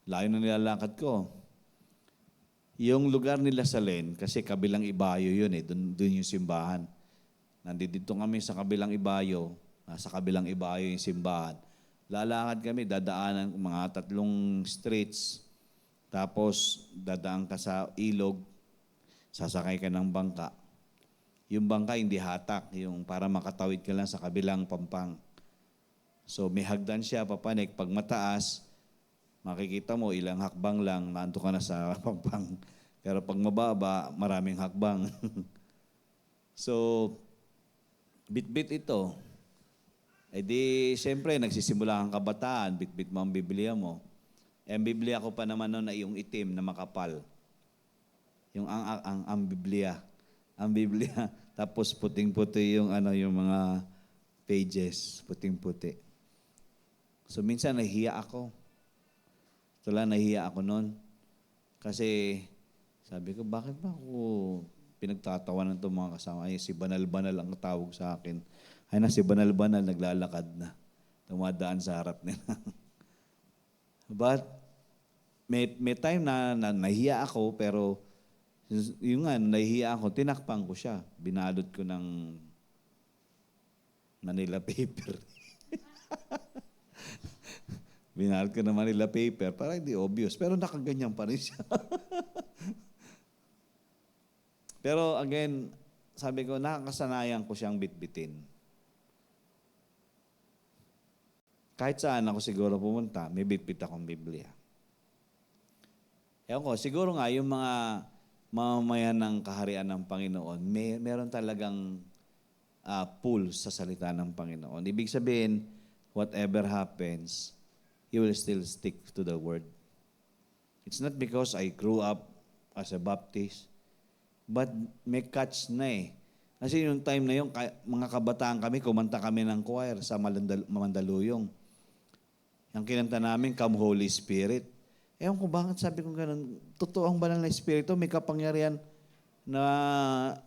layo na nilalakad ko. Yung lugar nila sa Len, kasi kabilang ibayo yun doon yung simbahan. Nandito kami sa kabilang ibayo, Sa kabilang ibayo yung simbahan. Lalakad kami, dadaanan mga 3 streets. Tapos, dadaan ka sa ilog, sasakay ka ng bangka. Yung bangka hindi hatak, yung para makatawid ka lang sa kabilang pampang. So, may hagdan siya, papanik. Pag mataas, makikita mo, ilang hakbang lang, naanto ka na sa pampang. Pero pag mababa, maraming hakbang. So, bit-bit ito. Eh di, siyempre, nagsisimula ang kabataan, bit-bit mo ang Biblia mo. Eh, ang Biblia ko pa naman noon ay yung itim na makapal. Yung ang Biblia. Ang Biblia. Tapos puting-puti yung yung mga pages, puting-puti. So minsan nahihiya ako. Nahihiya ako noon. Kasi sabi ko, bakit ba ako pinagtatawanan itong mga kasama? Ay, si Banal-Banal ang tawag sa akin. Ay na, si Banal-Banal naglalakad na. Tumadaan sa harap nila. But, may time na nahihiya ako, pero yung nga, nahihiya ako, tinakpan ko siya. Binalot ko ng Manila paper. Binalot ko ng Manila paper para hindi obvious. Pero nakaganyan pa rin siya. Pero again, sabi ko, nakakasanayan ko siyang bitbitin. Kahit saan ako siguro pumunta, may bitbit akong Biblia. Ewan ko, siguro nga yung mga mamamayan ng kaharian ng Panginoon, meron talagang pull sa salita ng Panginoon. Ibig sabihin, whatever happens, you will still stick to the Word. It's not because I grew up as a Baptist, but may catch na eh. Kasi yung time na yung mga kabataan kami, kumanta kami ng choir sa Mandaluyong. Yung kinanta namin, Come Holy Spirit. Ewan ko bakit sabi ko ganun, totoo ang banal na Espiritu, may kapangyarihan na,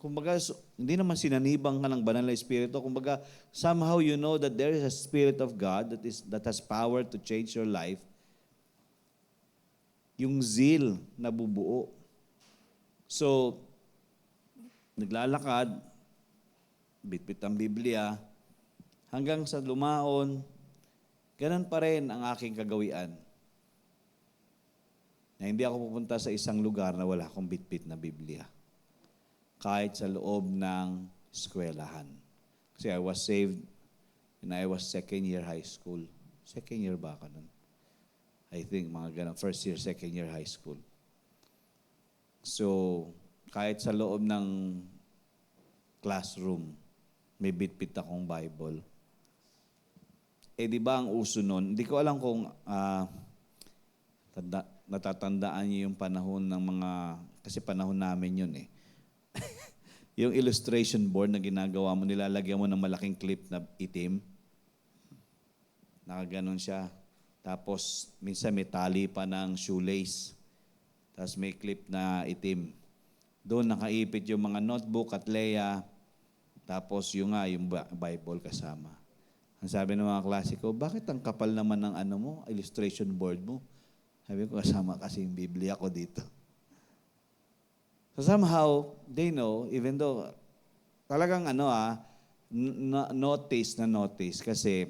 kumbaga, hindi naman sinanibang ka ng banal na Espiritu, kumbaga, somehow you know that there is a Spirit of God that has power to change your life. Yung zeal na bubuo. So, naglalakad, bitbit ang Biblia, hanggang sa lumaon, ganun pa rin ang aking kagawian. Na hindi ako pupunta sa isang lugar na wala akong bitbit na Biblia. Kahit sa loob ng eskwelahan. Kasi I was saved when I was second year high school. Second year ba ka nun? I think mga ganun. First year, second year high school. So, kahit sa loob ng classroom, may bitbit akong Bible. Eh, di ba ang uso nun? Hindi ko alam kung natatandaan niyo yung panahon ng mga, kasi panahon namin yun eh. Yung illustration board na ginagawa mo, nilalagyan mo ng malaking clip na itim. Nakaganon siya. Tapos, minsan may tali pa ng shoelace. Tapos may clip na itim. Doon nakaipit yung mga notebook at leya. Tapos yung Bible kasama. Ang sabi ng mga klase ko, bakit ang kapal naman ng illustration board mo? Sabi ko, kasama kasi yung Biblia ko dito. So somehow, they know, even though, talagang notice kasi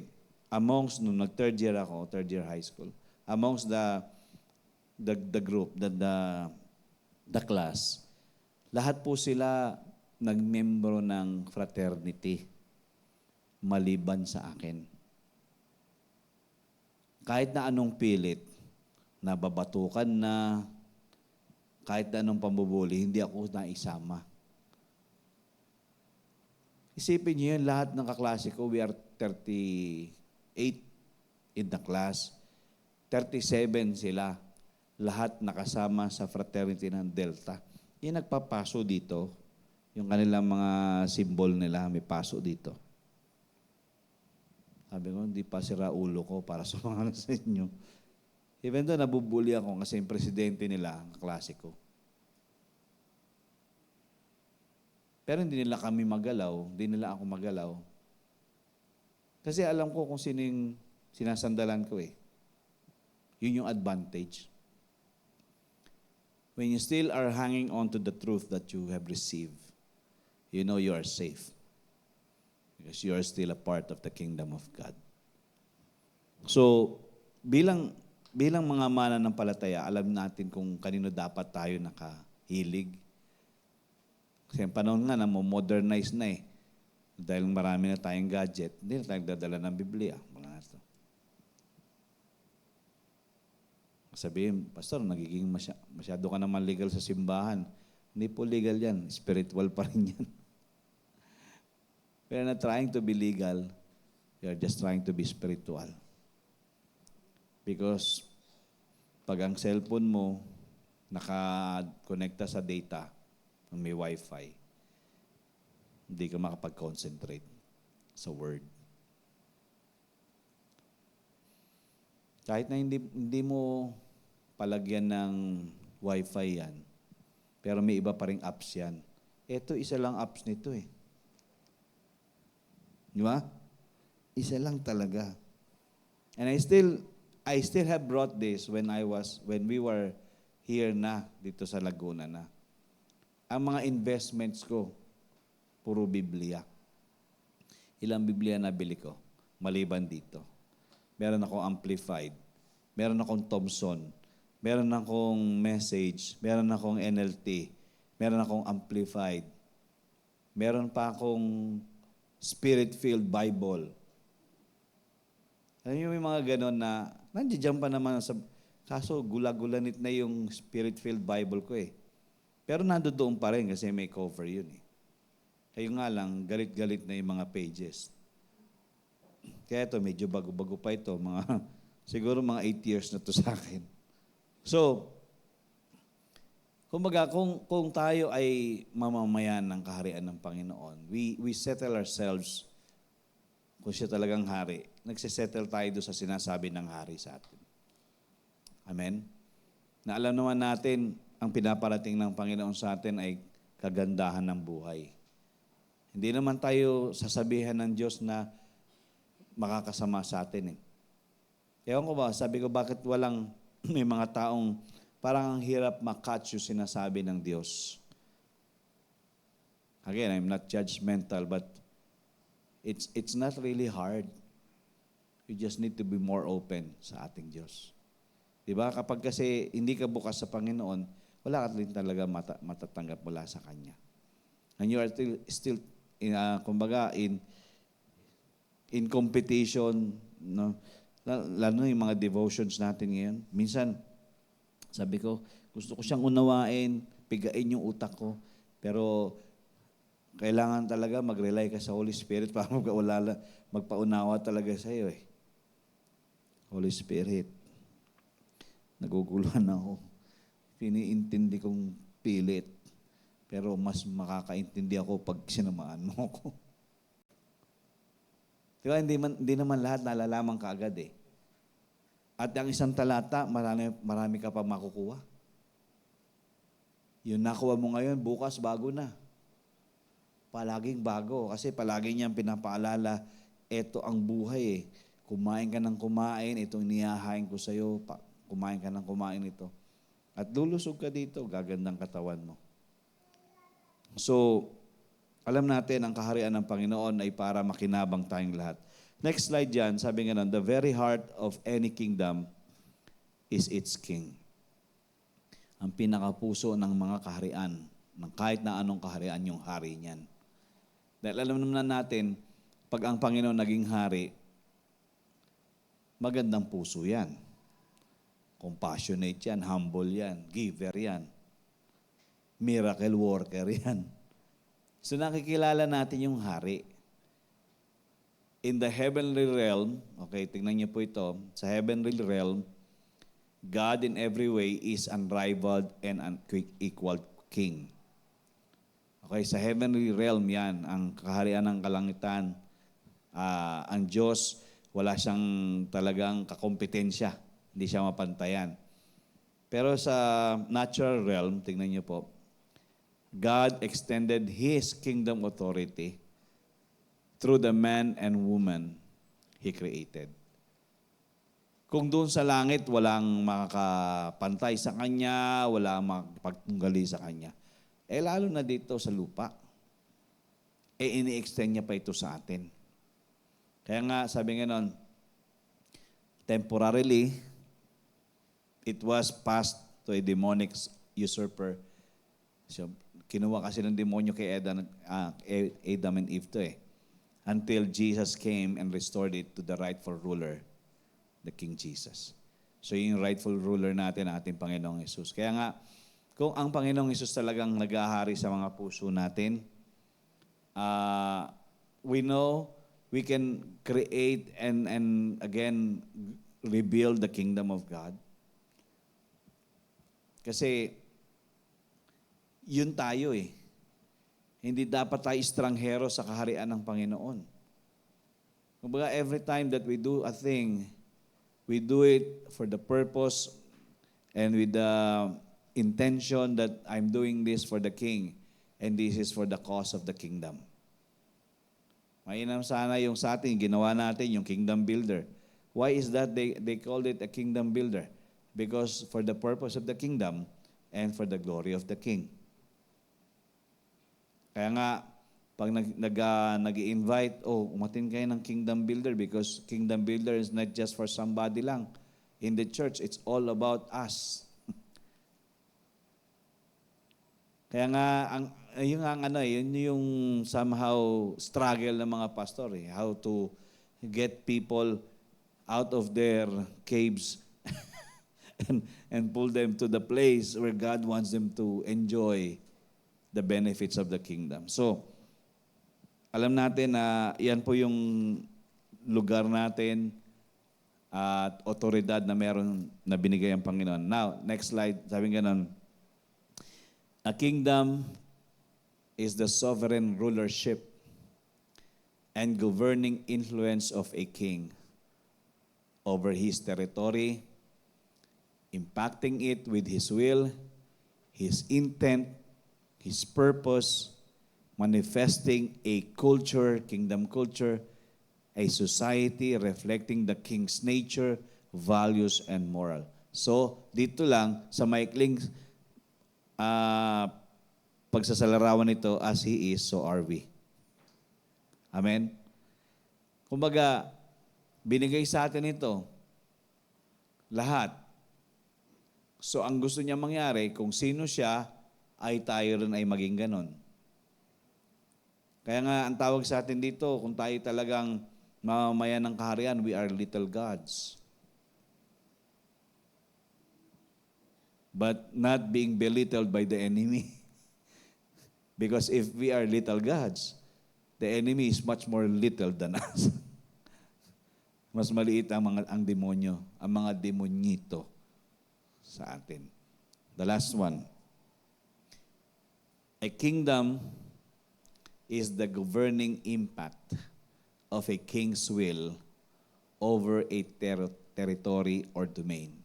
amongst, nung nag-third year ako, third year high school, amongst the group, the class, lahat po sila nagmembro ng fraternity maliban sa akin. Kahit na anong pilit, nababatukan na, kahit na anong pambubuli, hindi ako naisama. Isipin niyo yun, lahat ng kaklase ko, we are 38 in the class. 37 sila. Lahat nakasama sa fraternity ng Delta. Yung nagpapaso dito, yung kanilang mga symbol nila, may paso dito. Sabi ko, hindi pa sira ulo ko para sumama sa inyo. Even though nabubuli ako kasi yung presidente nila, ang kaklase ko. Pero hindi nila kami magalaw, hindi nila ako magalaw. Kasi alam ko kung sino yung sinasandalan ko eh. Yun yung advantage. When you still are hanging on to the truth that you have received, you know you are safe. Because you are still a part of the kingdom of God. So, bilang mga mananampalataya, alam natin kung kanino dapat tayo nakahilig. Kasi ang panahon nga na modernize na eh. Dahil marami na tayong gadget, hindi na tayo nagdadala ng Biblia. Mga ito. Sabihin, Pastor, nagiging masyado ka naman legal sa simbahan. Hindi po legal yan. Spiritual pa rin yan. We are not trying to be legal. We are just trying to be spiritual. Because pag ang cellphone mo naka-connecta sa data, may wifi, hindi ka makapag-concentrate sa word. Kahit na hindi mo palagyan ng wifi yan, pero may iba pa ring apps yan. Ito, isa lang apps nito eh. Di ba? Isa lang talaga. And I still have brought this when we were here na, dito sa Laguna na. Ang mga investments ko, puro Biblia. Ilang Biblia na bili ko, maliban dito. Meron akong Amplified, meron akong Thompson, meron akong Message, meron akong NLT, meron akong Amplified, meron pa akong Spirit-filled Bible. Alam niyo, may mga ganon na, nandiyan pa naman sa, kaso gula-gulanit na yung Spirit-filled Bible ko eh. Pero nandoon pa rin kasi may cover yun eh. Kayo nga lang, galit-galit na yung mga pages. Kaya ito, medyo bago-bago pa ito. Siguro mga 8 years na to sa akin. So, kumbaga, kung tayo ay mamamayan ng kaharian ng Panginoon, we settle ourselves kung siya talagang hari. Nagsisettle tayo doon sa sinasabi ng hari sa atin. Amen? Na alam naman natin, ang pinaparating ng Panginoon sa atin ay kagandahan ng buhay. Hindi naman tayo sasabihan ng Diyos na makakasama sa atin eh. Ewan ko ba, sabi ko bakit walang may mga taong parang ang hirap makatch yung sinasabi ng Diyos. Again, I'm not judgmental, but it's not really hard. You just need to be more open sa ating Diyos. Diba? Kapag kasi hindi ka bukas sa Panginoon, wala ka rin talaga matatanggap mula sa Kanya. And you are still kumbaga, in competition, no? Lalo yung mga devotions natin ngayon. Minsan, sabi ko, gusto ko siyang unawain, pigain yung utak ko, pero kailangan talaga mag-rely ka sa Holy Spirit para magpaunawa talaga sa iyo eh. Holy Spirit, naguguluhan ako. Piniintindi kong pilit. Pero mas makakaintindi ako pag sinamaan mo ako. Diba, hindi naman lahat nalalaman ka agad eh. At ang isang talata, marami ka pa makukuha. Yung nakuha mo ngayon, bukas bago na. Palaging bago. Kasi palagi niyang pinapaalala, eto ang buhay eh. Kumain ka ng kumain, itong inihahain ko sa'yo, kumain ka ng kumain ito. At lulusog ka dito, gagandang katawan mo. So, alam natin, ang kaharian ng Panginoon ay para makinabang tayong lahat. Next slide dyan, sabi nga nun, the very heart of any kingdom is its king. Ang pinakapuso ng mga kaharian, ng kahit na anong kaharian yung hari niyan. Dahil alam naman natin, pag ang Panginoon naging hari, magandang puso yan. Compassionate yan, humble yan, giver yan. Miracle worker yan. So nakikilala natin yung hari. In the heavenly realm, okay, tingnan niyo po ito, sa heavenly realm, God in every way is unrivaled and unequaled king. Okay, sa heavenly realm yan, ang kaharian ng kalangitan, ang Diyos, wala siyang talagang kakompetensya, hindi siya mapantayan. Pero sa natural realm, tingnan niyo po, God extended His kingdom authority through the man and woman He created. Kung doon sa langit, walang makakapantay sa Kanya, walang makapagtunggali sa Kanya. Eh lalo na dito sa lupa. ini-extend niya pa ito sa atin. Kaya nga, sabi nga nun, temporarily, it was passed to a demonic usurper. So, kinuha kasi ng demonyo kay Adam and Eve to until Jesus came and restored it to the rightful ruler, the King Jesus. So yung rightful ruler natin, ating Panginoong Hesus. Kaya nga, kung ang Panginoong Hesus talagang nag-ahari sa mga puso natin, we know we can create and again rebuild the kingdom of God. Kasi yun tayo Hindi dapat tayo estranghero sa kaharian ng Panginoon. Kumbaga, every time that we do a thing, we do it for the purpose and with the intention that I'm doing this for the King and this is for the cause of the kingdom. Mainam sana yung sa atin, ginawa natin yung kingdom builder. Why is that they called it a kingdom builder? Because for the purpose of the kingdom and for the glory of the King. Kaya nga, pag nag-i-invite, umatin kayo ng kingdom builder because kingdom builder is not just for somebody lang. In the church, it's all about us. Kaya nga, yun yung somehow struggle ng mga pastor. How to get people out of their caves and pull them to the place where God wants them to enjoy the benefits of the kingdom. So, alam natin na yan po yung lugar natin at otoridad na meron na binigay ang Panginoon. Now, next slide. Sabi nga nun, a kingdom is the sovereign rulership and governing influence of a king over his territory, impacting it with his will, his intent, his purpose, manifesting a culture, kingdom culture, a society reflecting the king's nature, values, and moral. So, dito lang, sa maikling pagsasalarawan nito, as he is, so are we. Amen? Kumbaga, binigay sa atin ito, lahat. So, ang gusto niya mangyari, kung sino siya, ay tayo rin ay maging ganon. Kaya nga, ang tawag sa atin dito, kung tayo talagang mamamayan ng kaharian, we are little gods. But not being belittled by the enemy. Because if we are little gods, the enemy is much more little than us. Mas maliit ang demonyo, ang mga demonyito sa atin. The last one. A kingdom is the governing impact of a king's will over a territory or domain.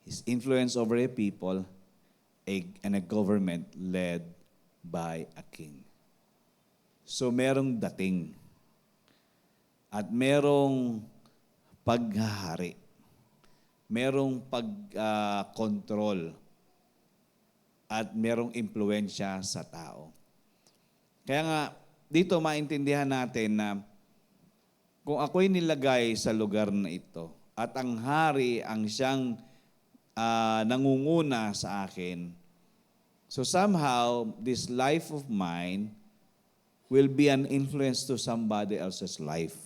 His influence over a people and a government led by a king. So merong dating at merong paghahari, merong pag-control at merong impluensya sa tao. Kaya nga, dito maintindihan natin na kung ako'y nilagay sa lugar na ito at ang hari ang siyang nangunguna sa akin, so somehow, this life of mine will be an influence to somebody else's life.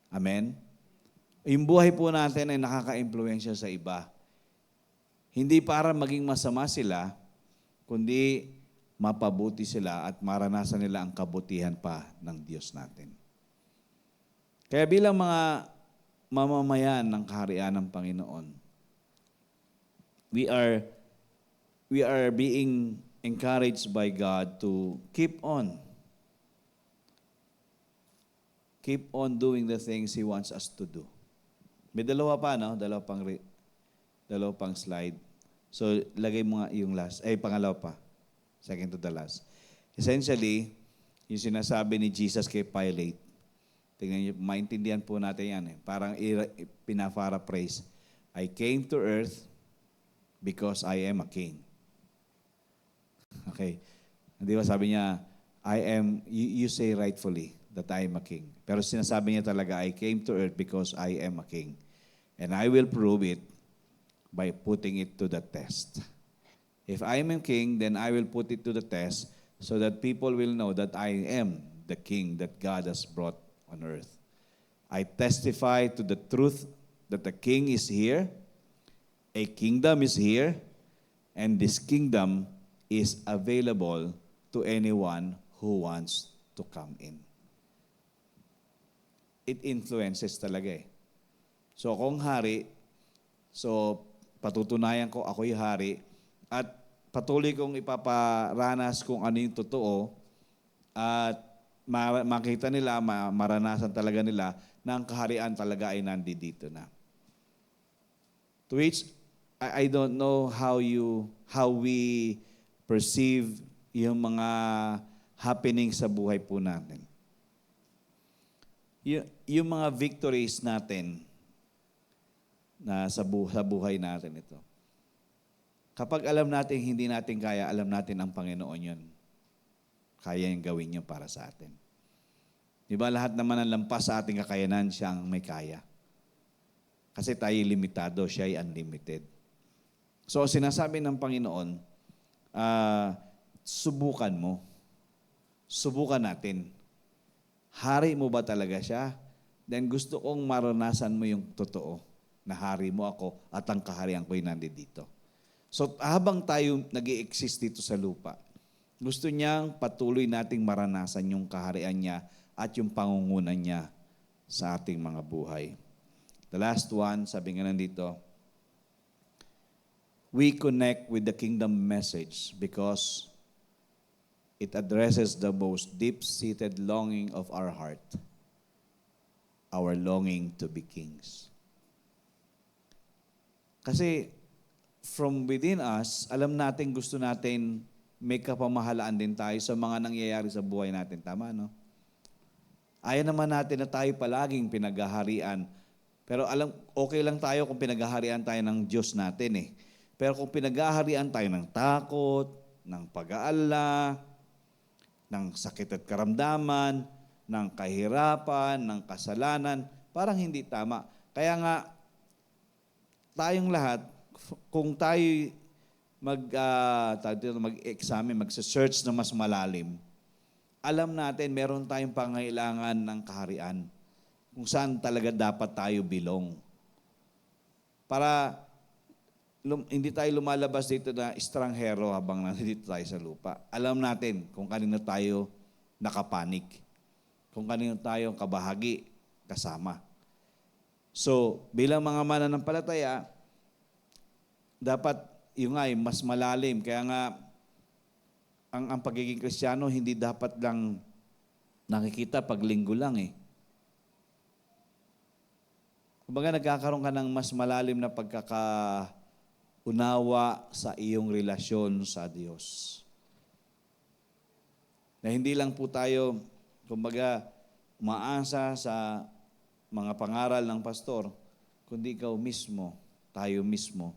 Amen? Yung buhay po natin ay nakaka-impluensya sa iba. Hindi para maging masama sila, kundi mapabuti sila at maranasan nila ang kabutihan pa ng Diyos natin. Kaya bilang mga mamamayan ng kaharian ng Panginoon, we are being encouraged by God to keep on doing the things He wants us to do. May dalawa pa, no? Dalawa pang slide. So, lagay mo nga yung pangalawa pa. Second to the last. Essentially, yung sinasabi ni Jesus kay Pilate, tingnan niyo, maintindihan po natin yan. Parang pina-paraphrase, I came to earth because I am a king. Okay. Di ba sabi niya, you say rightfully that I am a king. Pero sinasabi niya talaga, I came to earth because I am a king. And I will prove it by putting it to the test. If I am a king, then I will put it to the test so that people will know that I am the king that God has brought on earth. I testify to the truth that the king is here, a kingdom is here, and this kingdom is available to anyone who wants to come in. It influences talaga eh. So kung hari, so patutunayan ko ako'y hari at patuloy kong ipaparanas kung ano yung totoo at makita nila, maranasan talaga nila na ang kaharian talaga ay nandito na. To which I don't know how we perceive yung mga happening sa buhay po natin. Yung mga victories natin na sa buhay natin ito. Kapag alam natin hindi natin kaya, alam natin ang Panginoon yun. Kaya yung gawin yun para sa atin. Di ba lahat naman ng lampas sa ating kakayanan, siya ang may kaya. Kasi tayo limitado, siya ay unlimited. So sinasabi ng Panginoon, subukan mo. Subukan natin. Hari mo ba talaga siya? Then gusto kong maranasan mo yung totoo na hari mo ako at ang kaharian ko'y nandito. So habang tayo nag-i-exist dito sa lupa, gusto niyang patuloy nating maranasan yung kaharian niya at yung pangungunan niya sa ating mga buhay. The last one, sabi nga nandito, we connect with the kingdom message because it addresses the most deep-seated longing of our heart, our longing to be kings. Kasi from within us, alam natin gusto natin may kapamahalaan din tayo sa mga nangyayari sa buhay natin. Tama, no? Ayaw naman natin na tayo palaging pinaghaharian. Pero okay lang tayo kung pinaghaharian tayo ng Diyos natin eh. Pero kung pinaghaharian tayo ng takot, ng pag-aalala, ng sakit at karamdaman, ng kahirapan, ng kasalanan, parang hindi tama. Kaya nga, tayong lahat, kung tayo mag-examine, mag-search na mas malalim, alam natin meron tayong pangailangan ng kaharian kung saan talaga dapat tayo belong. Para hindi tayo lumalabas dito na estranghero habang nandito tayo sa lupa. Alam natin kung kanino tayo nakapanik, kung kanino tayo kabahagi, kasama. So, bilang mga mananampalataya, dapat yung ay mas malalim. Kaya nga, ang pagiging Kristiyano, hindi dapat lang nakikita pag linggo lang eh. Kumbaga nagkakaroon ka ng mas malalim na pagkakaunawa sa iyong relasyon sa Diyos. Na hindi lang po tayo, kumbaga, umaasa sa mga pangaral ng pastor, kundi ikaw mismo, tayo mismo,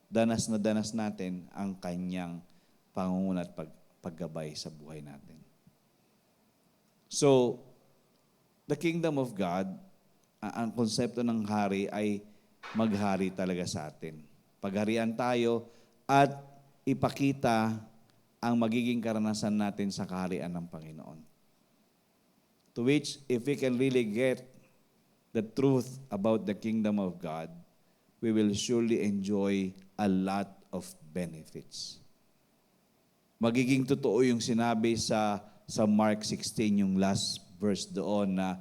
danas na danas natin ang kanyang pangunguna at paggabay sa buhay natin. So, the kingdom of God, ang konsepto ng hari ay maghari talaga sa atin. Pagharian tayo at ipakita ang magiging karanasan natin sa kaharian ng Panginoon. To which, if we can really get the truth about the kingdom of God, we will surely enjoy a lot of benefits. Magiging totoo yung sinabi sa Mark 16, yung last verse doon na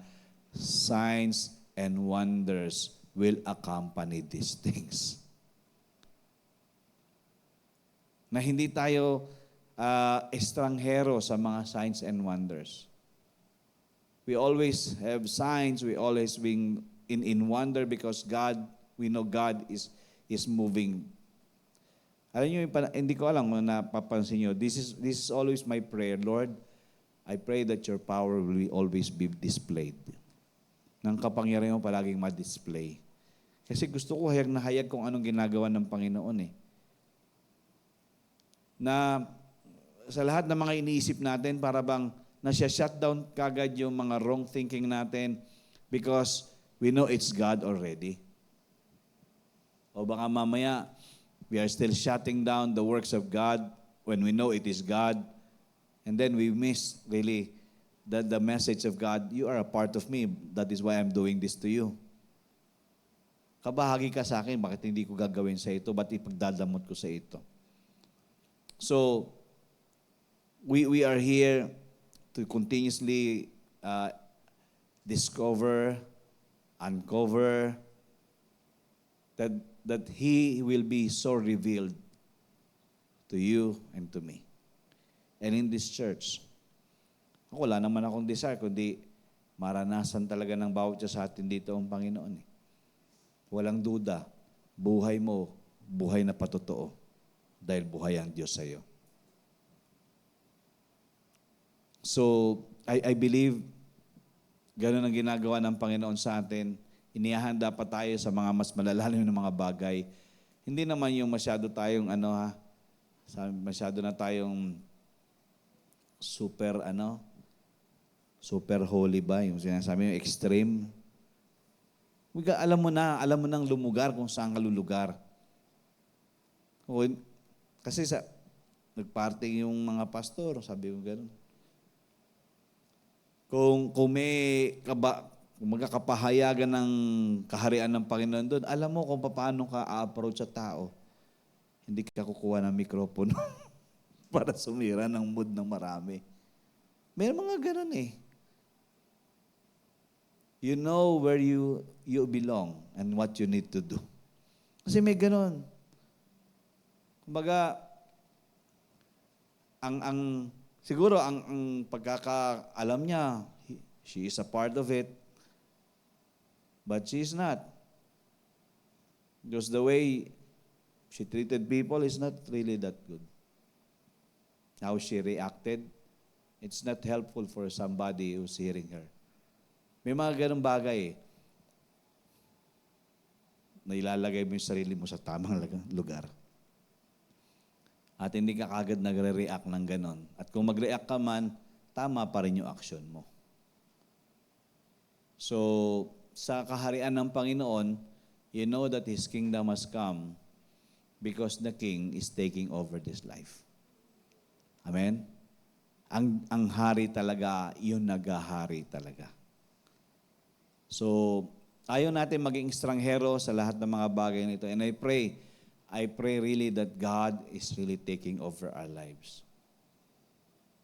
signs and wonders will accompany these things. Na hindi tayo estranghero sa mga signs and wonders. We always have signs, we always being in wonder because we know God is moving. Alam niyo, hindi ko alam kung napapansin niyo, this is always my prayer, Lord, I pray that your power will always be displayed. Nang kapangyarihan mo palaging ma-display. Kasi gusto ko hayag na hayag kung anong ginagawa ng Panginoon eh. Na sa lahat ng mga iniisip natin, para bang nasya-shutdown kagad yung mga wrong thinking natin because we know it's God already. O baka mamaya, we are still shutting down the works of God when we know it is God. And then we miss really the message of God. You are a part of me. That is why I'm doing this to you. Kabahagi ka sa akin, bakit hindi ko gagawin sa ito? Ba't ipagdadamot ko sa ito? So, we are here to continuously discover, uncover, that He will be so revealed to you and to me. And in this church, wala naman akong desire, kundi maranasan talaga ng bawat isa sa atin dito ang Panginoon. Walang duda, buhay mo, buhay na patotoo, dahil buhay ang Diyos sa iyo. So, I believe, gano'n ang ginagawa ng Panginoon sa atin. Inihahanda pa tayo sa mga mas malalalim na mga bagay. Hindi naman yung masyado tayong masyado na tayong super holy ba? Yung sinasabi yung extreme. Alam mo nang lumugar kung saan ka lulugar. Kasi nagparty yung mga pastor, sabi ko gano'n. Kung may magkakapahayagan ng kaharian ng Panginoon doon, alam mo kung paano ka a-approach sa tao. Hindi ka kukuha ng mikropono para sumira ng mood ng marami. May mga ganun eh. You know where you belong and what you need to do. Kasi may ganun. Kumbaga, siguro ang pagkakaalam niya, she is a part of it, but she is not. Because the way she treated people is not really that good. How she reacted, it's not helpful for somebody who's hearing her. May mga ganung bagay eh, na ilalagay mo yung sarili mo sa tamang lugar. At hindi ka kagad nagre-react ng ganon. At kung mag-react ka man, tama pa rin yung action mo. So, sa kaharian ng Panginoon, you know that His kingdom has come because the King is taking over this life. Amen? Ang hari talaga, yun naghahari talaga. So, ayaw natin maging estranghero sa lahat ng mga bagay nito. And I pray really that God is really taking over our lives.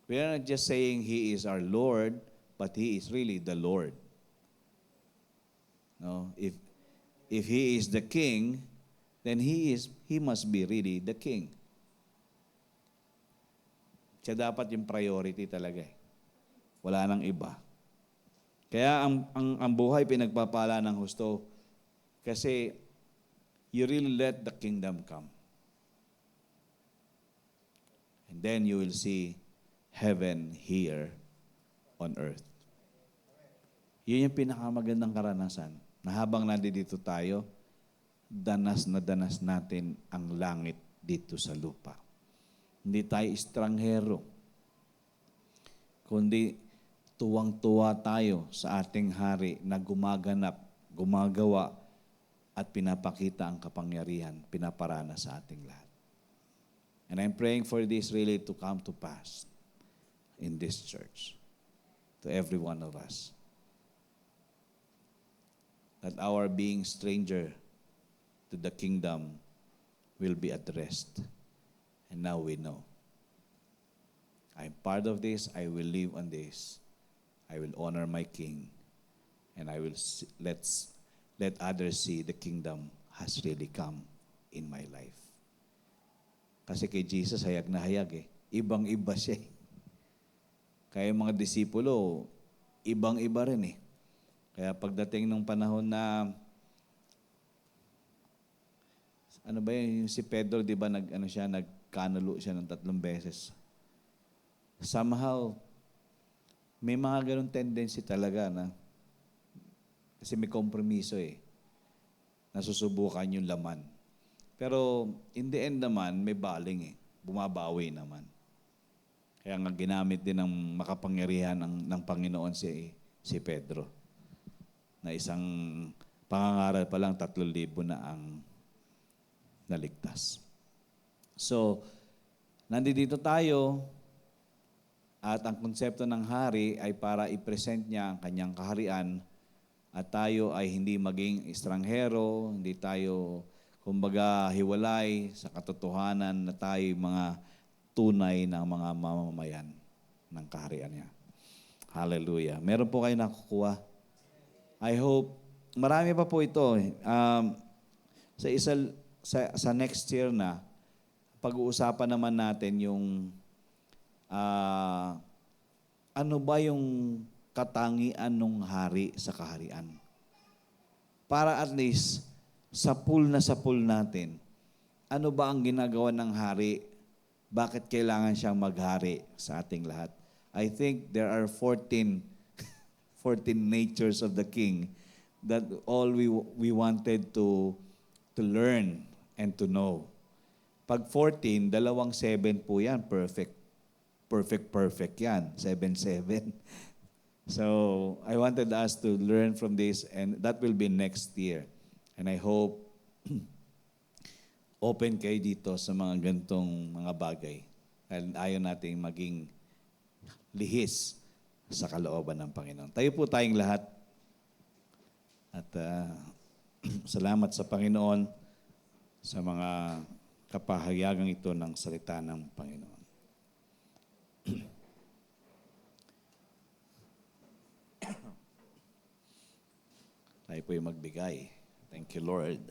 We are not just saying He is our Lord, but He is really the Lord. No, if He is the King, then He must be really the King. Siya dapat yung priority talaga eh. Wala nang iba. Kaya ang buhay pinagpapala ng husto kasi you really let the kingdom come. And then you will see heaven here on earth. Yun yung pinakamagandang karanasan. Na habang nandito tayo, danas na danas natin ang langit dito sa lupa. Hindi tayo estranghero, kundi tuwang-tuwa tayo sa ating hari na gumaganap, gumagawa, at pinapakita ang kapangyarihan, pinaparana sa ating lahat. And I'm praying for this really to come to pass in this church, to every one of us. That our being stranger to the kingdom will be addressed. And now we know. I'm part of this, I will live on this. I will honor my King, and I will let others see the kingdom has really come in my life. Kasi kay Jesus, hayag na hayag eh. Ibang-iba siya eh. Kaya yung mga disipulo, ibang-iba rin eh. Kaya pagdating ng panahon na, yung si Pedro, di ba, nagkanulo siya ng 3 beses. Somehow, may mga ganun tendency talaga na, kasi may kompromiso eh. Nasusubukan yung laman. Pero in the end naman, may baling eh. Bumabawi naman. Kaya nga ginamit din ng makapangyarihan ng Panginoon si Pedro. Na isang pangangaral pa lang 3,000 na ang naligtas. So, nandito tayo at ang konsepto ng hari ay para i-present niya ang kanyang kaharian at tayo ay hindi maging estranghero, hindi tayo kumbaga hiwalay sa katotohanan na tayo mga tunay na mga mamamayan ng kaharian niya. Hallelujah. Meron po kayo nakukuha? I hope, marami pa po ito. Sa next year na, pag-uusapan naman natin yung ano ba yung katangian ng hari sa kaharian. Para at least, sa pool natin, ano ba ang ginagawa ng hari? Bakit kailangan siyang maghari sa ating lahat? I think there are 14 natures of the king that all we wanted to learn and to know. Pag 14, 7 po yan, perfect yan, 7. So, I wanted us to learn from this and that will be next year. And I hope open kayo dito sa mga gantong mga bagay. Dahil ayaw natin maging lihis sa kalooban ng Panginoon. Tayo po tayong lahat. At salamat sa Panginoon sa mga kapahayagang ito ng salita ng Panginoon. Tayo po yung magbigay. Thank you, Lord.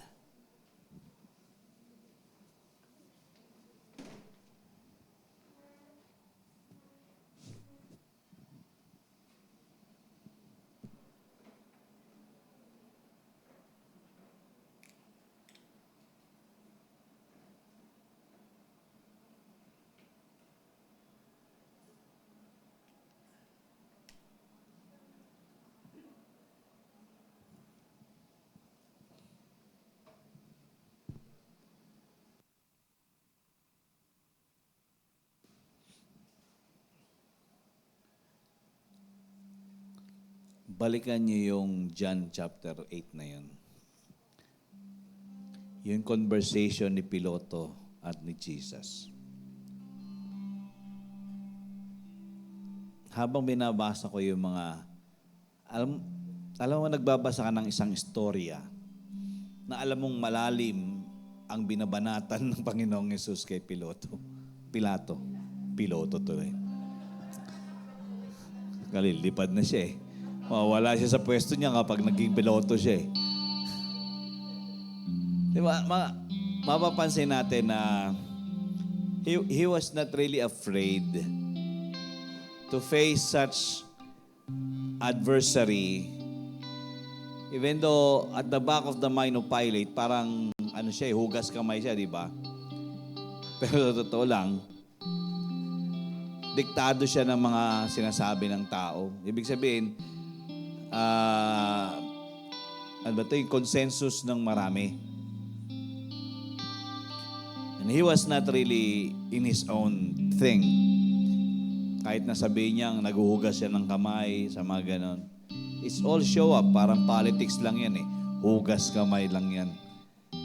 Balikan niyo yung John chapter 8 na yun. Yung conversation ni Piloto at ni Jesus. Habang binabasa ko yung mga, alam mo nagbabasa ka ng isang istorya na alam mong malalim ang binabanatan ng Panginoong Yesus kay Piloto. Piloto to eh. Kalilipad na siya eh. Wala siya sa pwesto niya kapag naging piloto siya eh. Diba, mapapansin natin na he was not really afraid to face such adversary. Even though at the back of the mind of Pilate, parang siya, hugas kamay siya, di ba? Pero totoo lang, diktado siya ng mga sinasabi ng tao. Ibig sabihin, yung consensus ng marami. And he was not really in his own thing. Kahit nasabihin niyang naghuhugas siya ng kamay, sa mga ganon. It's all show up, parang politics lang yan eh. Hugas kamay lang yan.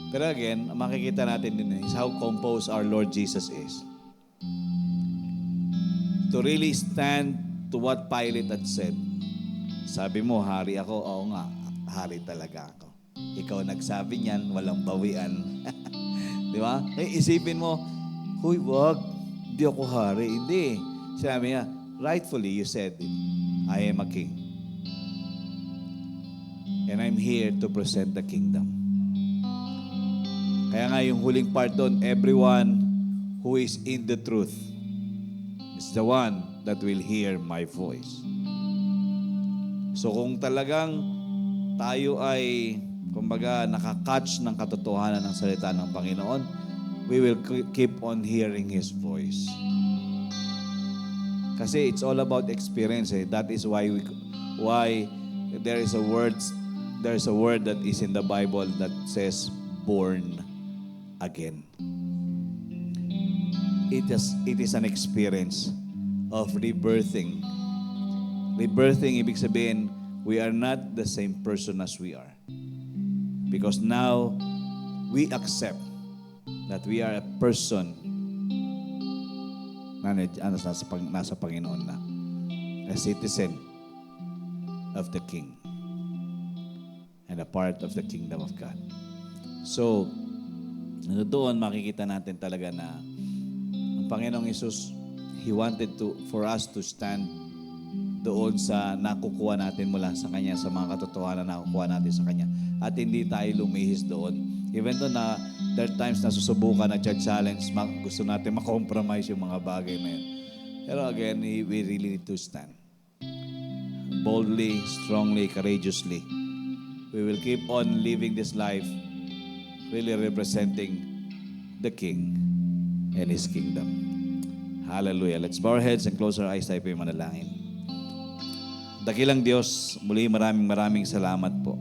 Pero again, makikita natin din is how composed our Lord Jesus is. To really stand to what Pilate had said. Sabi mo, hari ako. Oo nga, hari talaga ako. Ikaw nagsabi niyan, walang bawian. Di ba? Isipin mo, huy, wag, di ako hari. Hindi. Sabi niya, rightfully you said it. I am a king. And I'm here to present the kingdom. Kaya nga yung huling part doon, everyone who is in the truth is the one that will hear my voice. So kung talagang tayo ay, kumbaga, nakakatch ng katotohanan ng salita ng Panginoon, we will keep on hearing His voice. Kasi it's all about experience. Eh. That is why there is a word that is in the Bible that says, born again. It is an experience of rebirthing. Rebirthing, ibig sabihin, we are not the same person as we are. Because now, we accept that we are a person na nasa Panginoon na. A citizen of the King and a part of the kingdom of God. So, doon makikita natin talaga na ang Panginoong Hesus, He wanted for us to stand doon sa nakukuha natin mula sa Kanya, sa mga katotohanan na nakukuha natin sa Kanya. At hindi tayo lumihis doon. Even though na there are times na susubukan, na-challenge, gusto natin makompromise yung mga bagay na yun. Pero again, we really need to stand. Boldly, strongly, courageously. We will keep on living this life really representing the King and His kingdom. Hallelujah. Let's bow our heads and close our eyes. Tayo po yung manalangin. Dakilang Diyos, muli maraming salamat po.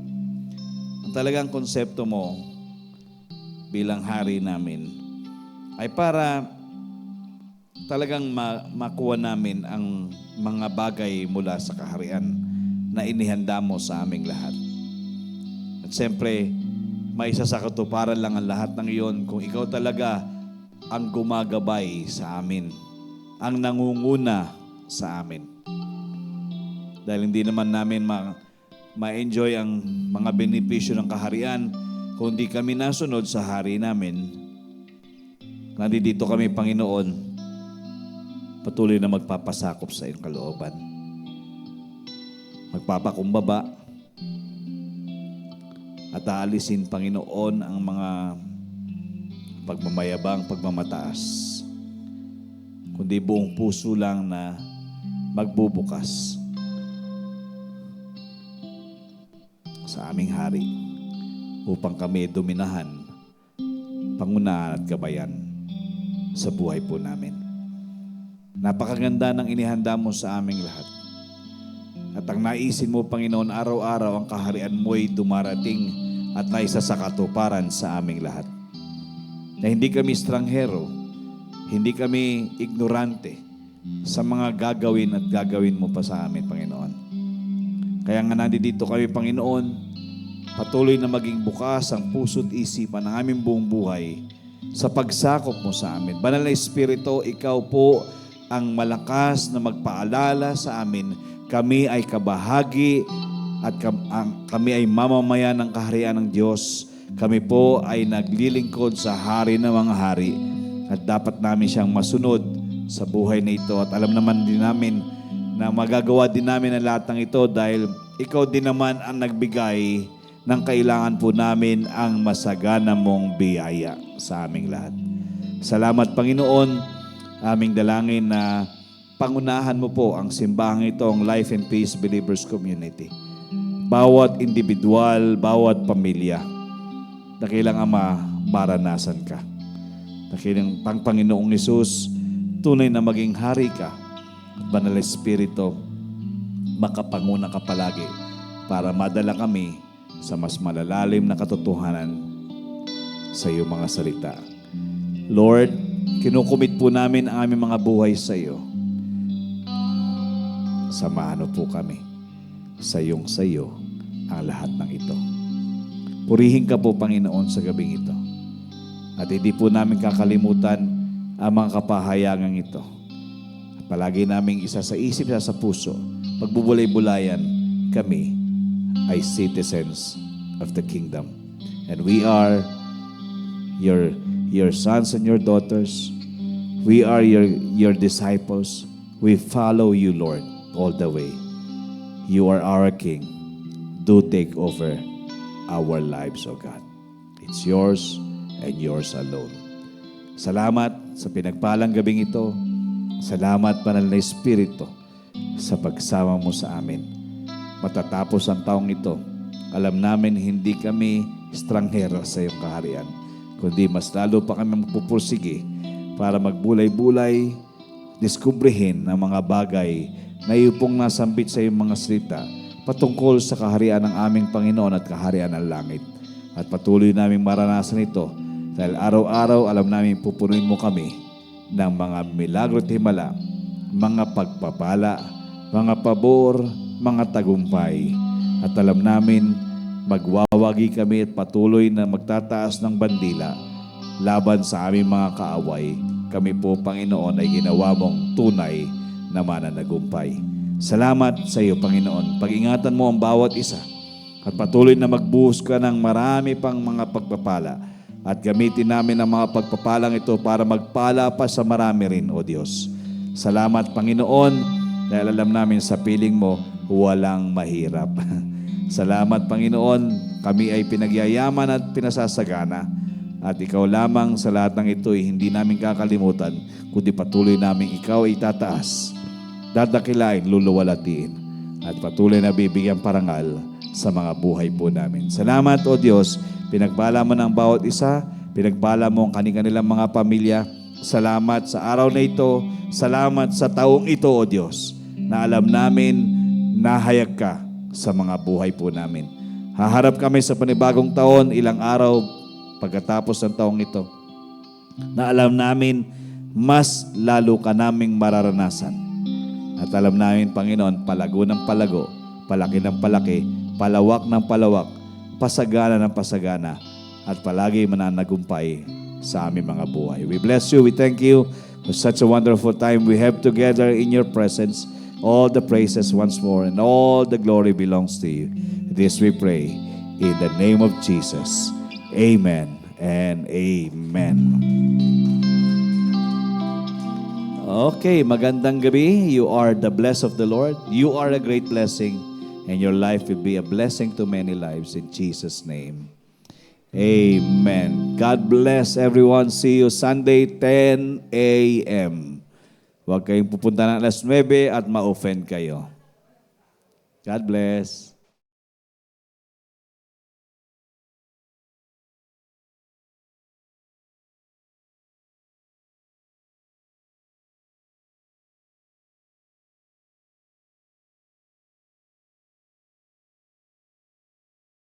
Ang talagang konsepto mo bilang hari namin ay para talagang makuha namin ang mga bagay mula sa kaharian na inihanda mo sa aming lahat. At siyempre, may isa sa katuparan lang ang lahat ng iyon kung ikaw talaga ang gumagabay sa amin, ang nangunguna sa amin. Dahil hindi naman namin ma-enjoy ang mga benepisyo ng kaharian kung di kami nasunod sa hari namin. Nandito kami, Panginoon, patuloy na magpapasakop sa iyong kalooban. Magpapakumbaba at aalisin, Panginoon, ang mga pagmamayabang, pagmamataas. Kundi buong puso lang na magbubukas sa aming hari upang kami dominahan, pangunahan at gabayan sa buhay po namin. Napakaganda ng inihanda mo sa aming lahat. At ang naisin mo, Panginoon, araw-araw ang kaharian mo'y dumarating at naisa sa katuparan sa aming lahat. Na hindi kami estranghero, hindi kami ignorante sa mga gagawin mo pa sa amin, Panginoon. Kaya nga nandito kami, Panginoon, patuloy na maging bukas ang puso't isipan ng aming buong buhay sa pagsakop mo sa amin. Banal na Espiritu, ikaw po ang malakas na magpaalala sa amin. Kami ay kabahagi at kami ay mamamayan ng kaharian ng Diyos. Kami po ay naglilingkod sa hari ng mga hari at dapat namin siyang masunod sa buhay na ito. At alam naman din namin na magagawa din namin ang lahat ng ito dahil ikaw din naman ang nagbigay ng kailangan po namin ang masagana mong biyaya sa aming lahat. Salamat, Panginoon. Aming dalangin na pangunahan mo po ang simbahang ito, ang Life and Peace Believers Community. Bawat individual, bawat pamilya, dakilang Ama, maranasan ka. Dakilang Panginoong Hesus, tunay na maging hari ka. Banal Espiritu, makapanguna ka palagi para madala kami sa mas malalalim na katotohanan sa iyong mga salita. Lord, kinukumit po namin ang aming mga buhay sa iyo. Samahan po kami sa iyo ang lahat ng ito. Purihin ka po, Panginoon, sa gabing ito. At hindi po namin kakalimutan ang mga kapahayagang ito. Palagi naming isa sa isip, isa sa puso, magbubulay-bulayan, kami ay citizens of the kingdom. And we are your sons and your daughters. We are your disciples. We follow you, Lord, all the way. You are our King. Do take over our lives, O God. It's yours and yours alone. Salamat sa pinagpalang gabing ito. Salamat, Banal na Espiritu, sa pagsama mo sa amin. Matatapos ang taong ito, alam namin hindi kami estranghero sa iyong kaharian, kundi mas lalo pa kami magpupursige para magbulay-bulay, diskubrihin ang mga bagay na iyong nasambit sa iyong mga salita patungkol sa kaharian ng aming Panginoon at kaharian ng langit. At patuloy naming maranasan ito dahil araw-araw alam namin pupunuin mo kami ng mga milagro at himala mga pagpapala, mga pabor, mga tagumpay. At alam namin, magwawagi kami at patuloy na magtataas ng bandila laban sa aming mga kaaway. Kami po, Panginoon, ay ginawa mong tunay na mananagumpay. Salamat sa iyo, Panginoon. Pag-ingatan mo ang bawat isa at patuloy na magbuhos ka ng marami pang mga pagpapala at gamitin namin ang mga pagpapalang ito para magpala pa sa marami rin, O Diyos. Salamat, Panginoon, dahil alam namin sa piling mo, walang mahirap. Salamat, Panginoon, kami ay pinagyayaman at pinasasagana. At ikaw lamang sa lahat ng ito ay hindi namin kakalimutan, kundi patuloy namin ikaw ay tataas, dadakilain, luluwalatiin, at patuloy na bibigyan parangal sa mga buhay po namin. Salamat, O Diyos, pinagpala mo ng bawat isa, pinagpala mo ang kanilang mga pamilya. Salamat sa araw na ito, salamat sa taong ito, O Diyos, na alam namin nahayag ka sa mga buhay po namin. Haharap kami sa panibagong taon, ilang araw pagkatapos ng taong ito, na alam namin mas lalo ka naming mararanasan. At alam namin, Panginoon, palago ng palago, palaki ng palaki, palawak ng palawak, pasagana ng pasagana, at palagi mananagumpay sa aming mga buhay. We bless you, we thank you for such a wonderful time we have together in your presence. All the praises once more and all the glory belongs to you. This we pray in the name of Jesus. Amen and amen. Okay, magandang gabi. You are the blessed of the Lord. You are a great blessing and your life will be a blessing to many lives in Jesus' name. Amen. God bless everyone. See you Sunday, 10 a.m. Huwag kayong pupunta ng alas 9 at ma-offend kayo. God bless.